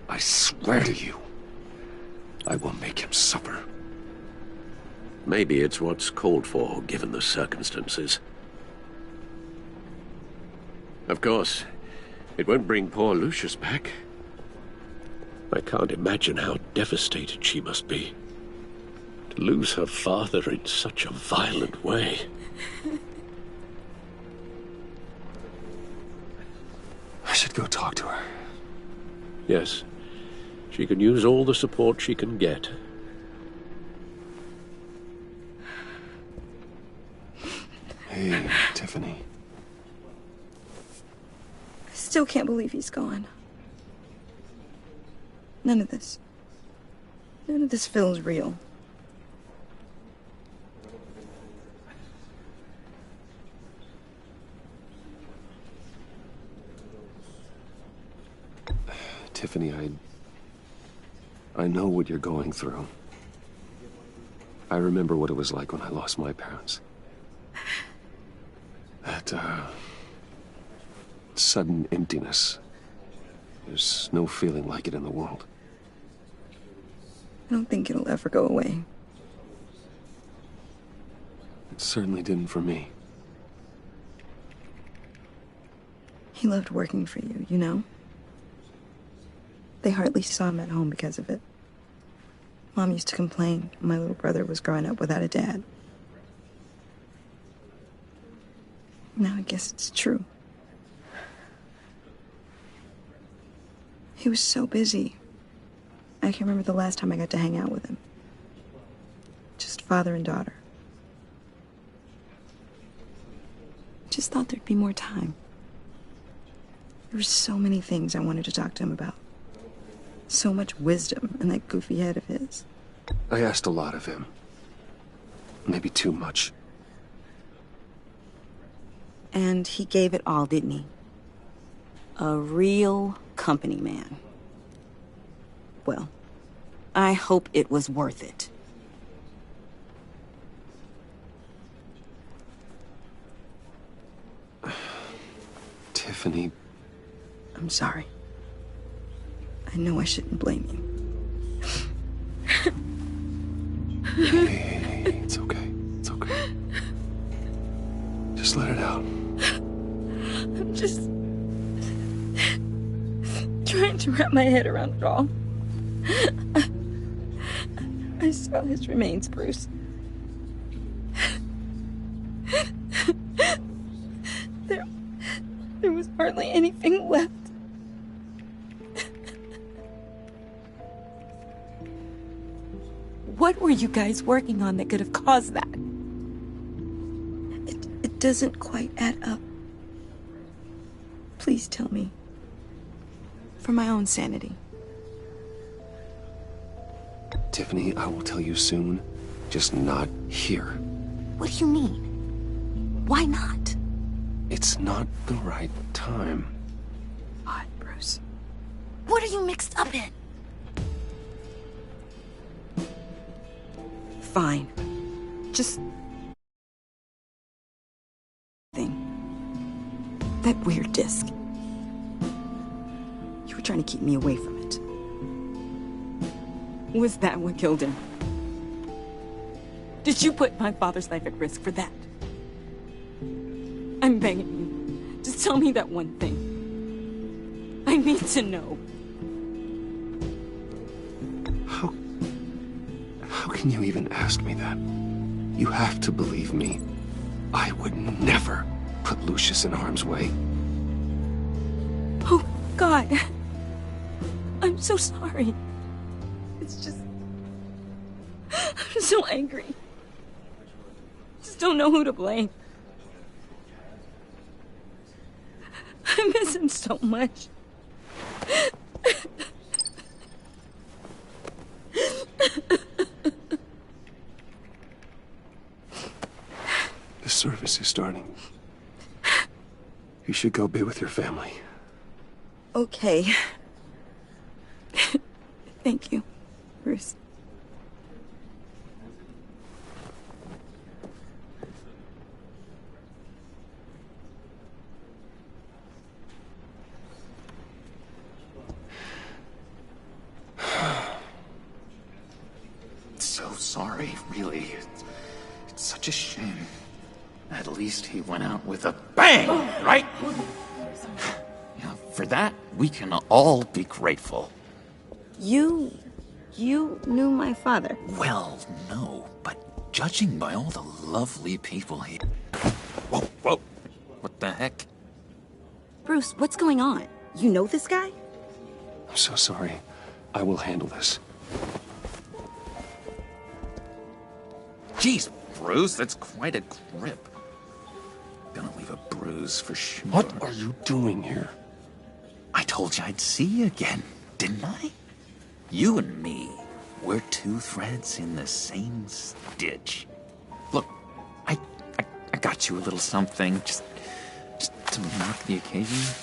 Speaker 4: I swear to you. I will make him suffer.
Speaker 3: Maybe it's what's called for, given the circumstances. Of course, it won't bring poor Lucius back. I can't imagine how devastated she must be. To lose her father in such a violent way.
Speaker 4: I should go talk to her.
Speaker 3: Yes. She can use all the support she can get.
Speaker 4: Hey, Tiffany.
Speaker 1: I still can't believe he's gone. None of this feels real.
Speaker 4: Tiffany, I know what you're going through. I remember what it was like when I lost my parents. That, sudden emptiness. There's no feeling like it in the world.
Speaker 1: I don't think it'll ever go away.
Speaker 4: It certainly didn't for me.
Speaker 1: He loved working for you, you know? They hardly saw him at home because of it. Mom used to complain my little brother was growing up without a dad. Now I guess it's true. He was so busy. I can't remember the last time I got to hang out with him. Just father and daughter. Just thought there'd be more time. There were so many things I wanted to talk to him about. So much wisdom in that goofy head of his.
Speaker 4: I asked a lot of him. Maybe too much.
Speaker 1: And he gave it all, didn't he? A real company man. Well, I hope it was worth it.
Speaker 4: Tiffany.
Speaker 1: I'm sorry. I know I shouldn't blame you.
Speaker 4: Hey, it's okay. It's okay. Just let it out.
Speaker 1: I'm just trying to wrap my head around it all. I saw his remains, Bruce. There was hardly anything left. What were you guys working on that could have caused that? It doesn't quite add up. Please tell me. For my own sanity.
Speaker 4: Tiffany, I will tell you soon. Just not here.
Speaker 1: What do you mean? Why not?
Speaker 4: It's not the right time.
Speaker 1: What, Bruce? What are you mixed up in? Fine. Just... that weird disc. You were trying to keep me away from it. Was that what killed him? Did you put my father's life at risk for that? I'm begging you. Just tell me that one thing. I need to know.
Speaker 4: How can you even ask me that? You have to believe me. I would never put Lucius in harm's way.
Speaker 1: God. I'm so sorry. It's just... I'm so angry. Just don't know who to blame. I miss him so much.
Speaker 16: The service is starting. You should go be with your family.
Speaker 1: Okay. Thank you, Bruce.
Speaker 19: So sorry, really. It's such a shame. At least he went out with a bang, right? Yeah, for that, we can all be grateful.
Speaker 1: You knew my father.
Speaker 19: Well, no, but judging by all the lovely people he... Whoa, whoa. What the heck?
Speaker 1: Bruce, what's going on? You know this guy?
Speaker 16: I'm so sorry. I will handle this.
Speaker 19: Jeez, Bruce, that's quite a grip. Gonna leave a bruise for sure.
Speaker 16: What are you doing here?
Speaker 19: I told you I'd see you again, didn't I? You and me, we're two threads in the same stitch. Look, I got you a little something, just to mark the occasion.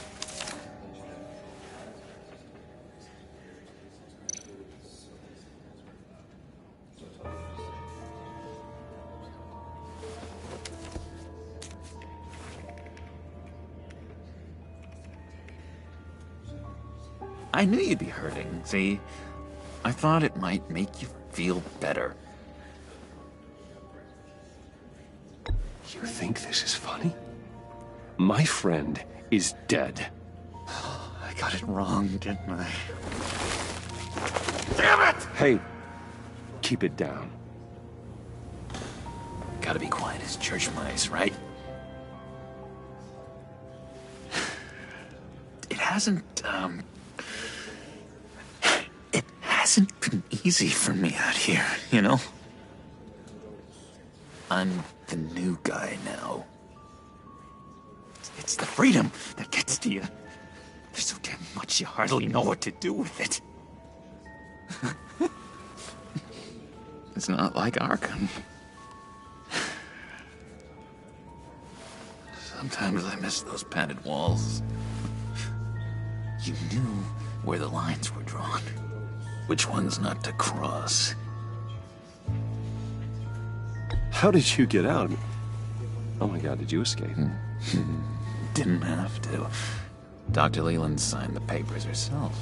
Speaker 19: I knew you'd be hurting, see? I thought it might make you feel better.
Speaker 16: You think this is funny? My friend is dead.
Speaker 19: I got it wrong, didn't I?
Speaker 16: Damn it! Hey, keep it down.
Speaker 19: Gotta be quiet as church mice, right? It hasn't been easy for me out here, you know? I'm the new guy now. It's the freedom that gets to you. There's so damn much you hardly know what to do with it. It's not like Arkham. Sometimes I miss those padded walls. You knew where the lines were drawn. Which ones not to cross.
Speaker 16: How did you get out? Oh my God, did you escape?
Speaker 19: Didn't have to. Dr. Leland signed the papers herself.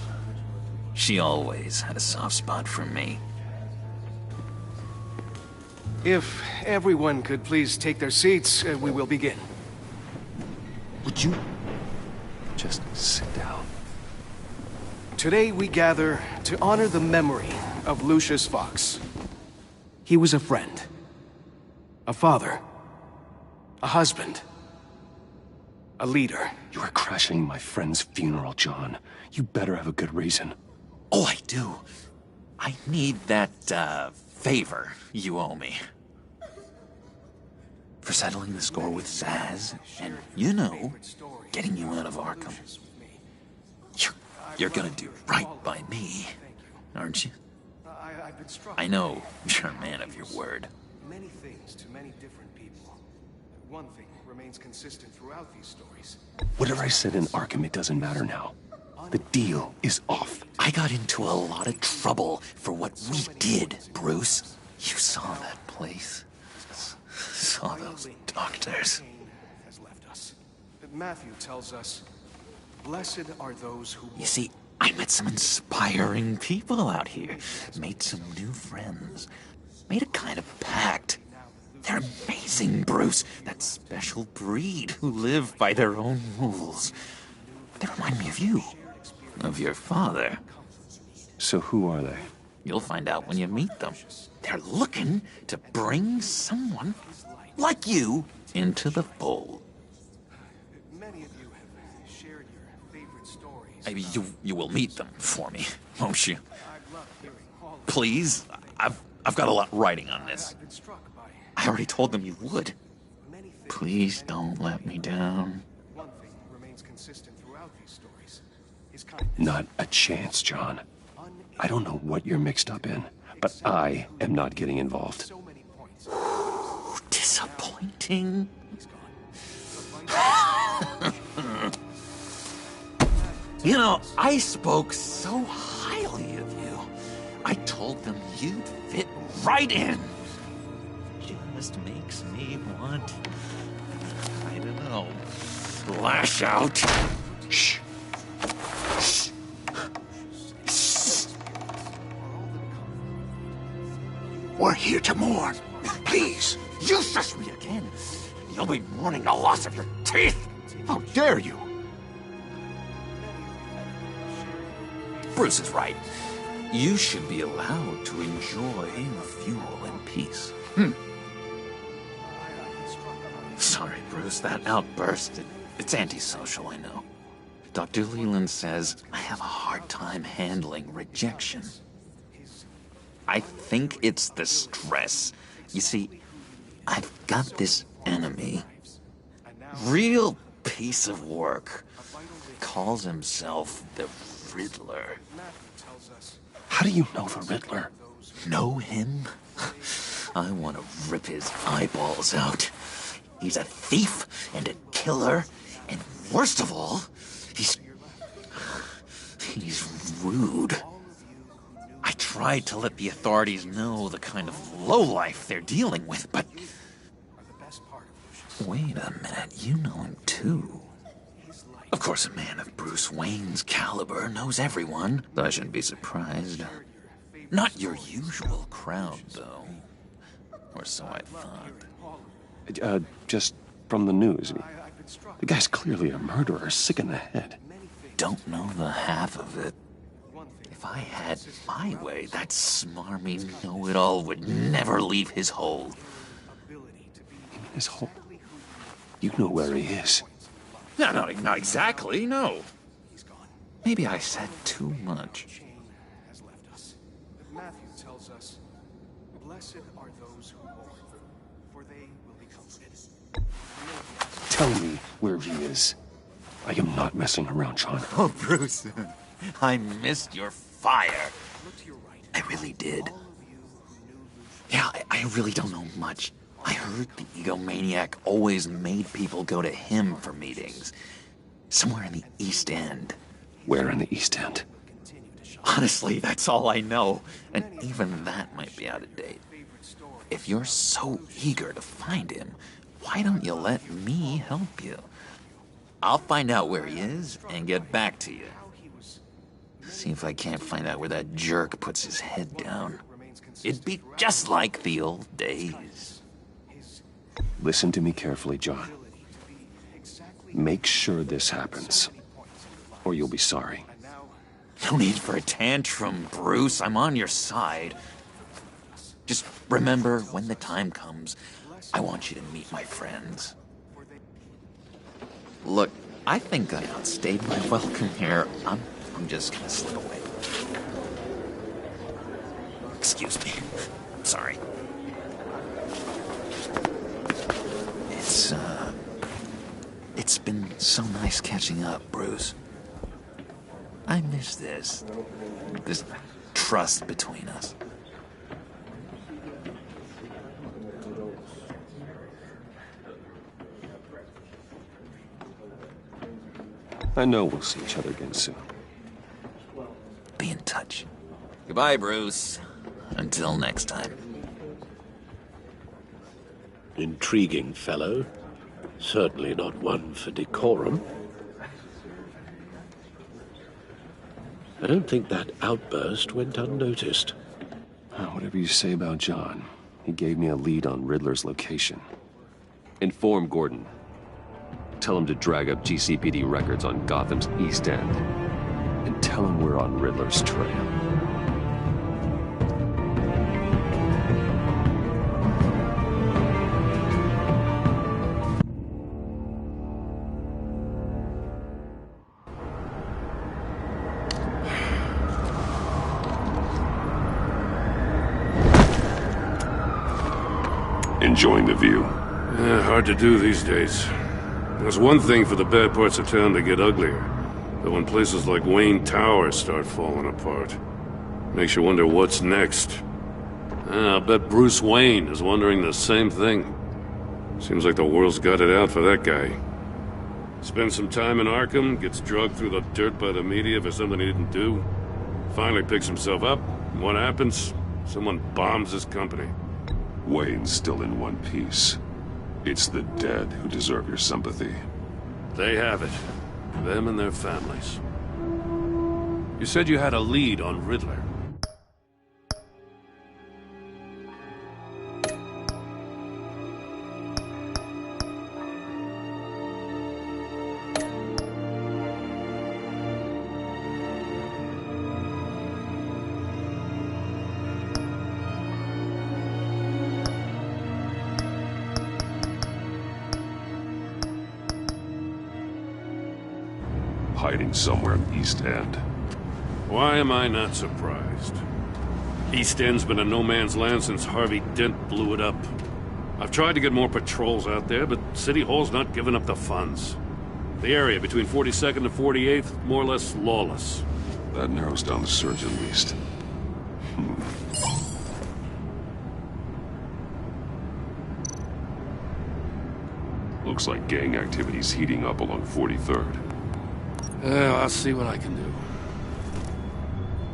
Speaker 19: She always had a soft spot for me.
Speaker 16: If everyone could please take their seats, we will begin.
Speaker 19: Would you
Speaker 16: just sit down? Today we gather to honor the memory of Lucius Fox. He was a friend, a father, a husband, a leader. You are crashing my friend's funeral, John. You better have a good reason.
Speaker 19: Oh, I do. I need that, favor you owe me. For settling the score with Zsasz, and, you know, getting you out of Arkham. You're gonna do right by me, aren't you? I know you're a man of your word.
Speaker 16: Many things to many different people. One thing remains consistent throughout these stories. Whatever I said in Arkham, it doesn't matter now. The deal is off.
Speaker 19: I got into a lot of trouble for what we did, Bruce. You saw that place. Saw those doctors.
Speaker 16: Has left us. Matthew tells us, blessed are those who...
Speaker 19: You see, I met some inspiring people out here. Made some new friends. Made a kind of pact. They're amazing, Bruce. That special breed who live by their own rules. They remind me of you. Of your father.
Speaker 16: So who are they?
Speaker 19: You'll find out when you meet them. They're looking to bring someone like you into the fold.
Speaker 16: Many of you have shared your
Speaker 19: Maybe you will meet them for me, won't you? Please? I've got a lot riding on this. I already told them you would. Please don't let me down.
Speaker 4: Not a chance, John. I don't know what you're mixed up in, but I am not getting involved.
Speaker 19: Disappointing. You know, I spoke so highly of you. I told them you'd fit right in. Just makes me want, I don't know, lash out. Shh. Shh. Shh.
Speaker 8: We're here to mourn. Please.
Speaker 19: You shush me again. You'll be mourning the loss of your teeth.
Speaker 8: How dare you?
Speaker 19: Bruce is right. You should be allowed to enjoy the funeral in peace. Sorry, Bruce, that outburst, it's antisocial, I know. Dr. Leland says I have a hard time handling rejection. I think it's the stress. You see, I've got this enemy. Real piece of work. Calls himself the Riddler.
Speaker 4: How do you know the Riddler?
Speaker 19: Know him? I want to rip his eyeballs out. He's a thief and a killer, and worst of all, he's rude. I tried to let the authorities know the kind of lowlife they're dealing with, but... Wait a minute, you know him too. Of course, a man of Bruce Wayne's caliber knows everyone. I shouldn't be surprised. Not your usual crowd, though. Or so I thought.
Speaker 4: Just from the news. The guy's clearly a murderer, sick in the head.
Speaker 19: Don't know the half of it. If I had my way, that smarmy know-it-all would never leave his hole.
Speaker 4: His hole? You know where he is.
Speaker 19: No, not exactly, no. Maybe I said too much.
Speaker 16: Matthew tells us, "Blessed are those who mourn, for they will be comforted."
Speaker 4: Tell me where he is. I am not messing around, John.
Speaker 19: Oh, Bruce, I missed your fire. I really did. Yeah, I really don't know much. I heard the egomaniac always made people go to him for meetings. Somewhere in the East End.
Speaker 4: Where in the East End?
Speaker 19: Honestly, that's all I know. And even that might be out of date. If you're so eager to find him, why don't you let me help you? I'll find out where he is and get back to you. See if I can't find out where that jerk puts his head down. It'd be just like the old days.
Speaker 4: Listen to me carefully, John. Make sure this happens, or you'll be sorry.
Speaker 19: No need for a tantrum, Bruce. I'm on your side. Just remember, when the time comes, I want you to meet my friends. Look, I think I outstayed my welcome here. I'm just gonna slip away. Excuse me. Sorry. It's been so nice catching up, Bruce. I miss this trust between us.
Speaker 4: I know we'll see each other again soon.
Speaker 19: Be in touch. Goodbye, Bruce. Until next time.
Speaker 3: Intriguing fellow. Certainly not one for decorum. I don't think that outburst went unnoticed.
Speaker 4: Whatever you say about John, he gave me a lead on Riddler's location. Inform Gordon. Tell him to drag up GCPD records on Gotham's East End. And tell him we're on Riddler's trail.
Speaker 7: Enjoying the view?
Speaker 9: Yeah, hard to do these days. There's one thing for the bad parts of town to get uglier. But when places like Wayne Tower start falling apart, makes you wonder what's next. I'll bet Bruce Wayne is wondering the same thing. Seems like the world's got it out for that guy. Spends some time in Arkham, gets drugged through the dirt by the media for something he didn't do. Finally picks himself up, and what happens? Someone bombs his company.
Speaker 7: Wayne's still in one piece. It's the dead who deserve your sympathy.
Speaker 9: They have it. Them and their families. You said you had a lead on Riddler.
Speaker 7: Hiding somewhere in East End.
Speaker 9: Why am I not surprised? East End's been a no-man's land since Harvey Dent blew it up. I've tried to get more patrols out there, but City Hall's not giving up the funds. The area between 42nd and 48th, more or less lawless.
Speaker 7: That narrows down the search at least. Looks like gang activity's heating up along 43rd.
Speaker 9: I'll see what I can do.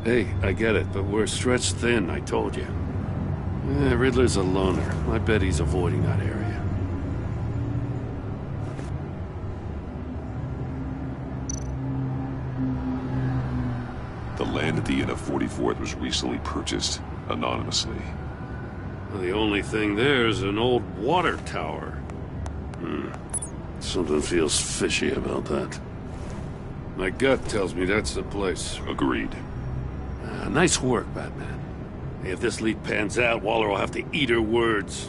Speaker 9: Hey, I get it, but we're stretched thin, I told you. Riddler's a loner. I bet he's avoiding that area.
Speaker 7: The land at the end of 44th was recently purchased, anonymously.
Speaker 9: Well, the only thing there is an old water tower. Something feels fishy about that. My gut tells me that's the place.
Speaker 7: Agreed.
Speaker 9: Nice work, Batman. If this lead pans out, Waller will have to eat her words.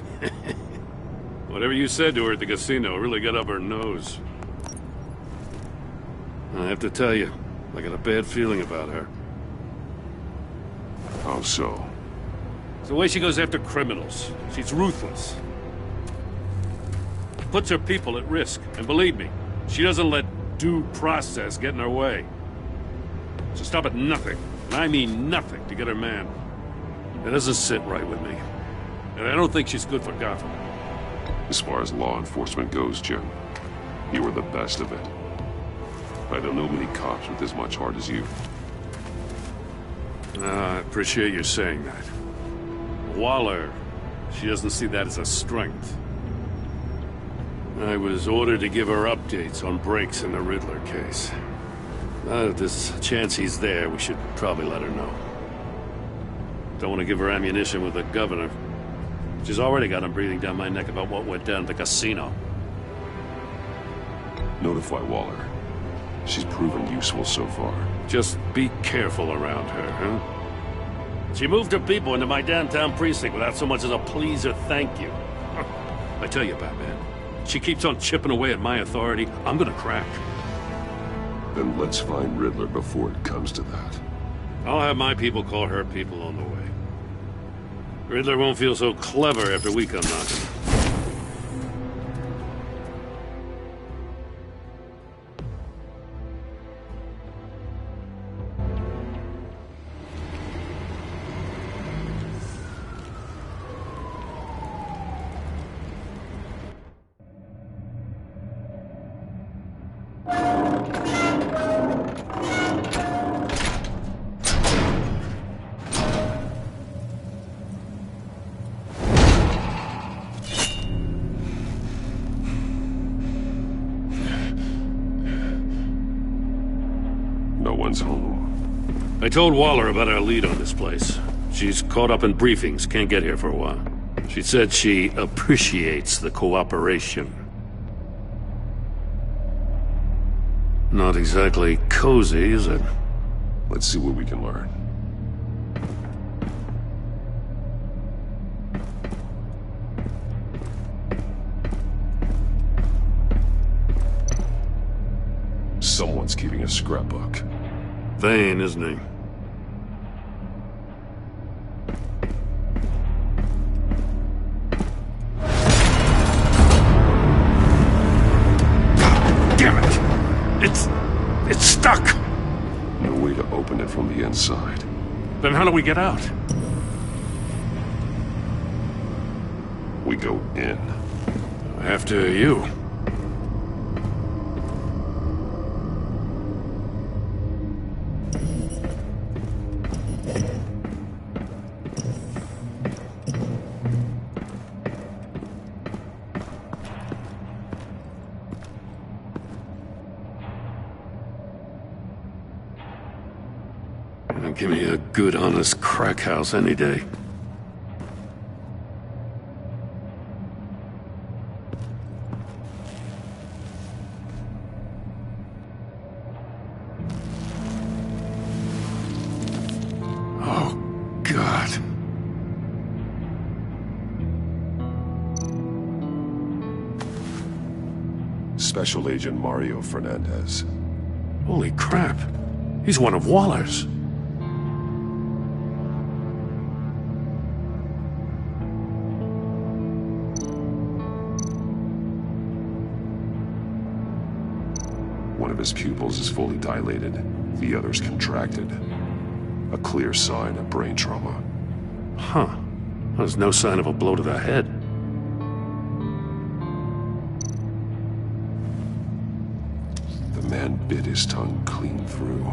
Speaker 9: Whatever you said to her at the casino really got up her nose. I have to tell you, I got a bad feeling about her.
Speaker 7: How so?
Speaker 9: It's the way she goes after criminals. She's ruthless. Puts her people at risk. And believe me, she doesn't let due process get in her way. She'll stop at nothing, and I mean nothing, to get her man. It doesn't sit right with me. And I don't think she's good for Gotham.
Speaker 7: As far as law enforcement goes, Jim, you are the best of it. I don't know many cops with as much heart as you.
Speaker 9: I appreciate you saying that. Waller, she doesn't see that as a strength. I was ordered to give her updates on breaks in the Riddler case. If there's a chance he's there, we should probably let her know. Don't want to give her ammunition with the governor. She's already got him breathing down my neck about what went down at the casino.
Speaker 7: Notify Waller. She's proven useful so far.
Speaker 9: Just be careful around her, huh? She moved her people into my downtown precinct without so much as a please or thank you. I tell you, Batman, she keeps on chipping away at my authority, I'm gonna crack.
Speaker 7: Then let's find Riddler before it comes to that.
Speaker 9: I'll have my people call her people on the way. Riddler won't feel so clever after we come knocking.
Speaker 7: Home.
Speaker 9: I told Waller about our lead on this place. She's caught up in briefings, can't get here for a while. She said she appreciates the cooperation. Not exactly cozy, is it?
Speaker 7: Let's see what we can learn. Someone's keeping a scrapbook.
Speaker 9: Vane, isn't he? It's stuck!
Speaker 4: No way to open it from the inside.
Speaker 9: Then how do we get out?
Speaker 4: We go in.
Speaker 9: After you. Give me a good, honest crack house any day. Oh, God.
Speaker 4: Special Agent Mario Fernandez.
Speaker 9: Holy crap. He's one of Waller's.
Speaker 4: One of his pupils is fully dilated, the other's contracted. A clear sign of brain trauma.
Speaker 9: Huh. There's no sign of a blow to the head.
Speaker 4: The man bit his tongue clean through.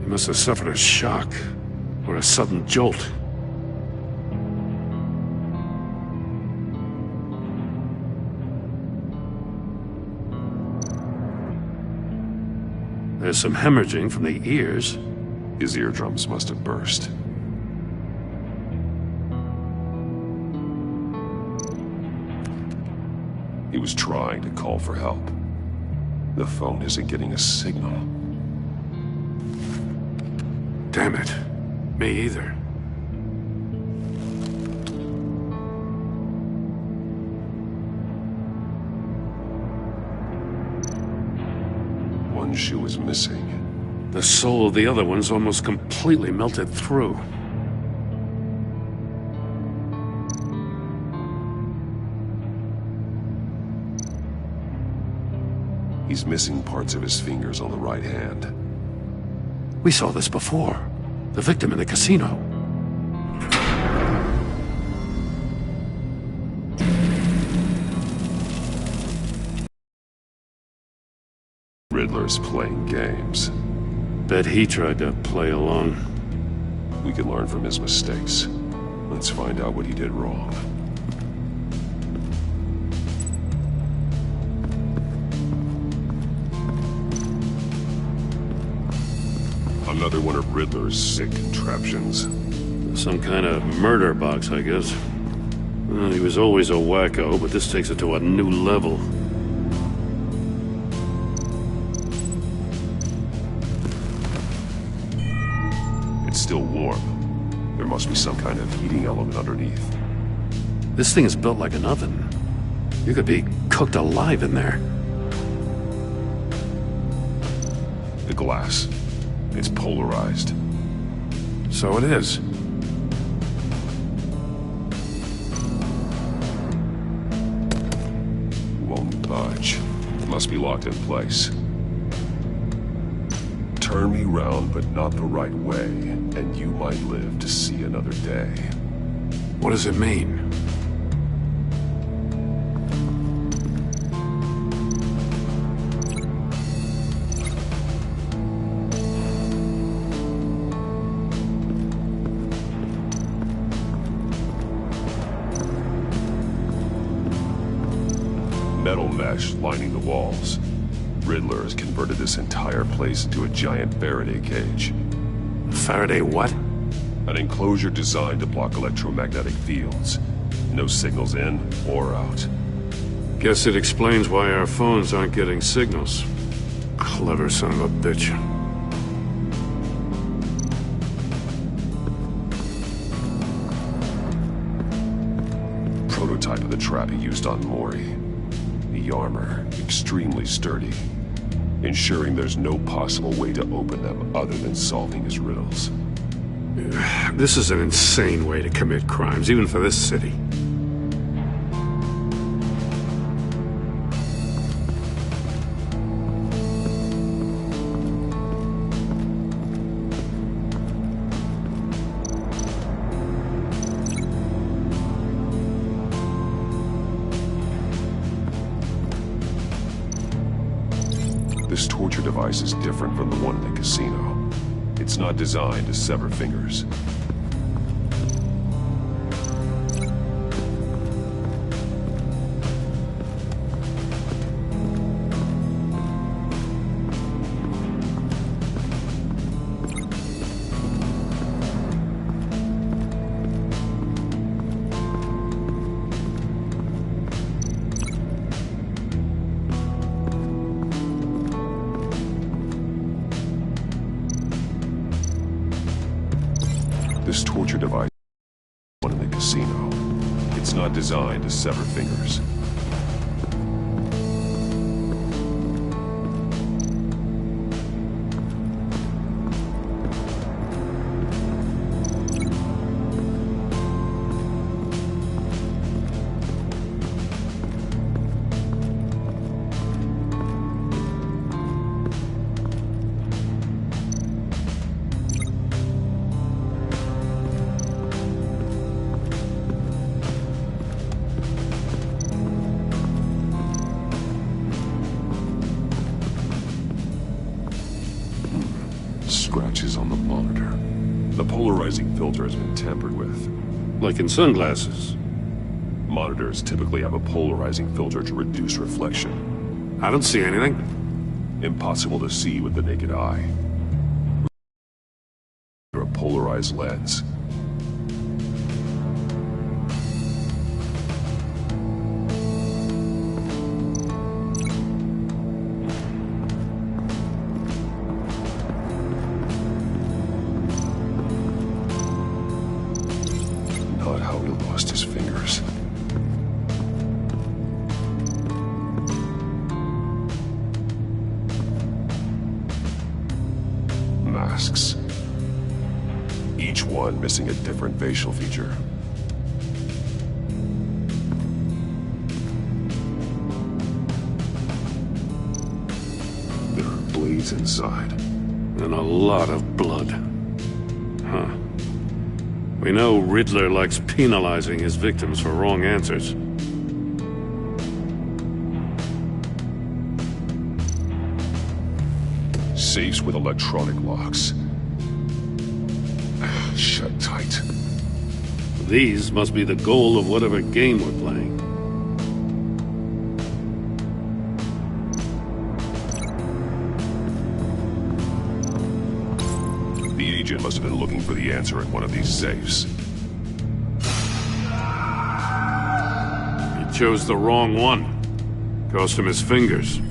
Speaker 9: He must have suffered a shock, or a sudden jolt. There's some hemorrhaging from the ears.
Speaker 4: His eardrums must have burst. He was trying to call for help. The phone isn't getting a signal.
Speaker 9: Damn it. Me either.
Speaker 4: One shoe is missing.
Speaker 9: The sole of the other one's almost completely melted through.
Speaker 4: He's missing parts of his fingers on the right hand.
Speaker 9: We saw this before. The victim in the casino.
Speaker 4: Riddler's playing games.
Speaker 9: Bet he tried to play along.
Speaker 4: We can learn from his mistakes. Let's find out what he did wrong. Another one of Riddler's sick contraptions.
Speaker 9: Some kind of murder box, I guess. Well, he was always a wacko, but this takes it to a new level.
Speaker 4: It's still warm. There must be some kind of heating element underneath.
Speaker 9: This thing is built like an oven. You could be cooked alive in there.
Speaker 4: The glass. It's polarized.
Speaker 9: So it is.
Speaker 4: Won't budge. It must be locked in place. Turn me round, but not the right way, and you might live to see another day.
Speaker 9: What does it mean?
Speaker 4: Metal mesh lining the walls. Riddler has converted this entire place into a giant Faraday cage.
Speaker 9: Faraday what?
Speaker 4: An enclosure designed to block electromagnetic fields. No signals in or out.
Speaker 9: Guess it explains why our phones aren't getting signals. Clever son of a bitch.
Speaker 4: Prototype of the trap he used on Mori. The armor, extremely sturdy, ensuring there's no possible way to open them other than solving his riddles.
Speaker 9: This is an insane way to commit crimes, even for this city.
Speaker 7: device is different from the one in the casino. It's not designed to sever fingers. This torture device is one in the casino. It's not designed to sever fingers. Scratches on the monitor. The polarizing filter has been tampered with.
Speaker 9: Like in sunglasses.
Speaker 7: Monitors typically have a polarizing filter to reduce reflection.
Speaker 9: I don't see anything.
Speaker 7: Impossible to see with the naked eye. Or a polarized lens. Not how he lost his fingers. Masks. Each one missing a different facial feature. There are blades inside.
Speaker 9: And a lot of blood. Huh. We know Riddler likes penalizing his victims for wrong answers.
Speaker 7: Safes with electronic locks. Shut tight.
Speaker 9: These must be the goal of whatever game we're playing.
Speaker 7: The agent must have been looking for the answer in one of these safes.
Speaker 9: He chose the wrong one. Cost him his fingers.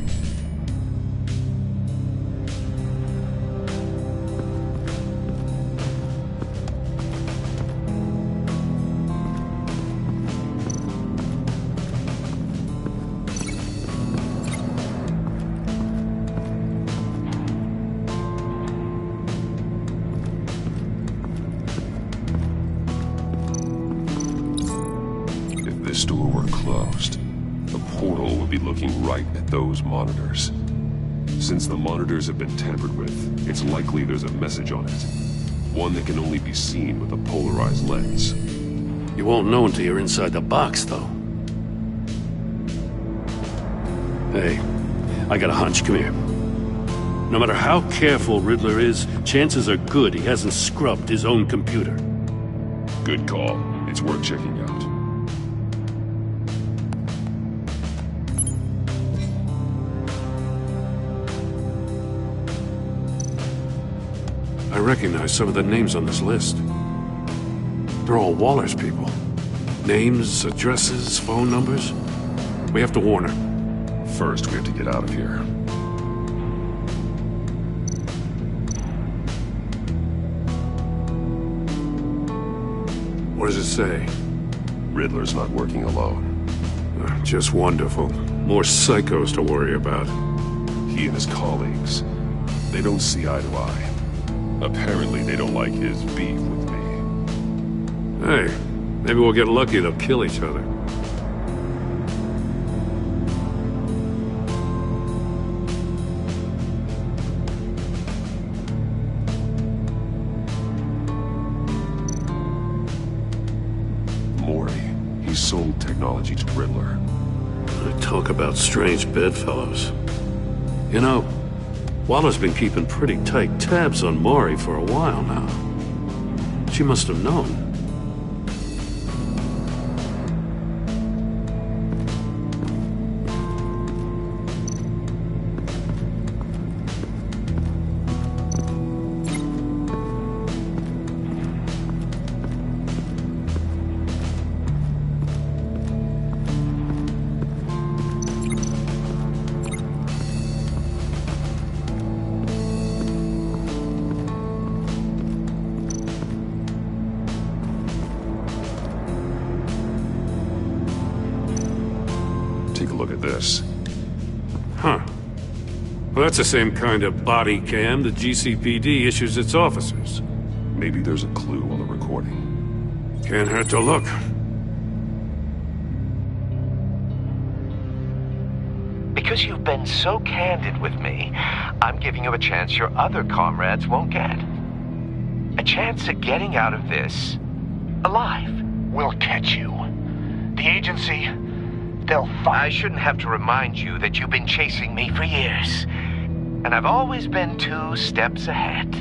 Speaker 7: If this door were closed, the portal would be looking right at those monitors. Since the monitors have been tampered with, it's likely there's a message on it. One that can only be seen with a polarized lens.
Speaker 9: You won't know until you're inside the box, though. Hey, I got a hunch. Come here. No matter how careful Riddler is, chances are good he hasn't scrubbed his own computer.
Speaker 7: Good call. It's worth checking out.
Speaker 9: I recognize some of the names on this list. They're all Waller's people. Names, addresses, phone numbers. We have to warn her.
Speaker 7: First, we have to get out of here.
Speaker 9: What does it say?
Speaker 7: Riddler's not working alone.
Speaker 9: Just wonderful. More psychos to worry about.
Speaker 7: He and his colleagues, they don't see eye to eye. Apparently, they don't like his beef with me.
Speaker 9: Hey, maybe we'll get lucky they'll kill each other.
Speaker 7: Mori, he sold technology to Riddler.
Speaker 9: Talk about strange bedfellows. You know, Waller's been keeping pretty tight tabs on Maury for a while now. She must have known.
Speaker 7: Take a look at this.
Speaker 9: Huh. Well, that's the same kind of body cam the GCPD issues its officers.
Speaker 7: Maybe there's a clue on the recording.
Speaker 9: Can't hurt to look.
Speaker 3: Because you've been so candid with me, I'm giving you a chance your other comrades won't get. A chance at getting out of this alive.
Speaker 6: We'll catch you. The agency, they'll find...
Speaker 3: I shouldn't have to remind you that you've been chasing me for years. And I've always been 2 steps ahead.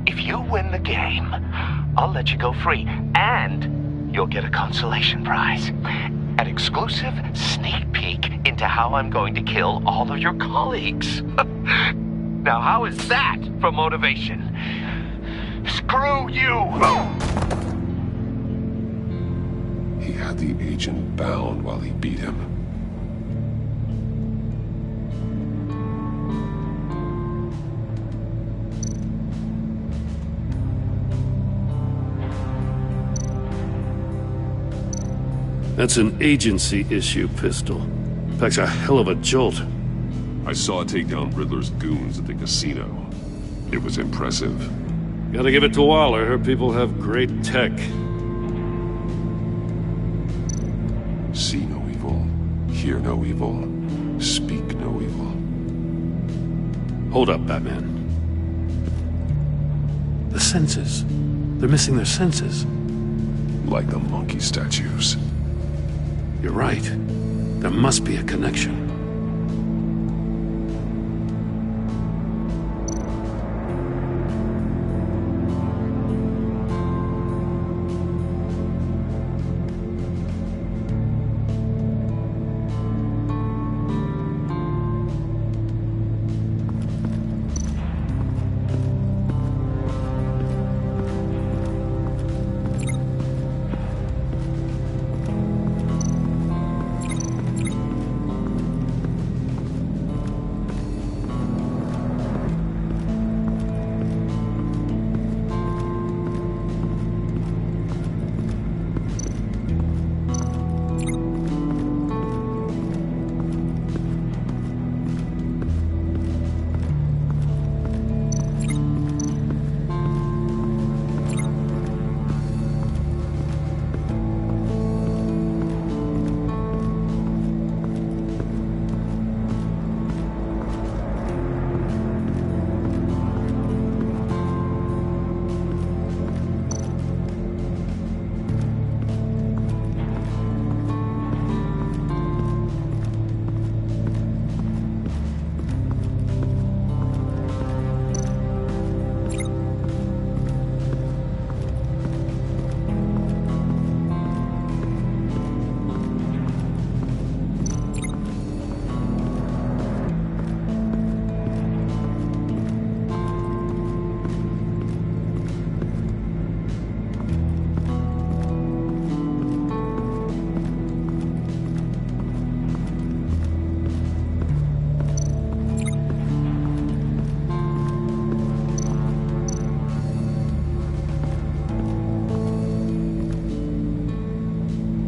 Speaker 3: If you win the game, I'll let you go free. And you'll get a consolation prize. An exclusive sneak peek into how I'm going to kill all of your colleagues. Now, how is that for motivation?
Speaker 6: Screw you!
Speaker 7: He had the agent bound while he beat him.
Speaker 9: That's an agency issue pistol. Packs a hell of a jolt.
Speaker 7: I saw it take down Riddler's goons at the casino. It was impressive.
Speaker 9: Gotta give it to Waller. Her people have great tech.
Speaker 7: See no evil, hear no evil, speak no evil.
Speaker 9: Hold up, Batman. The senses. They're missing their senses.
Speaker 7: Like the monkey statues.
Speaker 9: You're right. There must be a connection.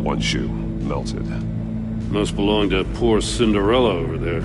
Speaker 7: One shoe melted.
Speaker 9: Must belong to poor Cinderella over there.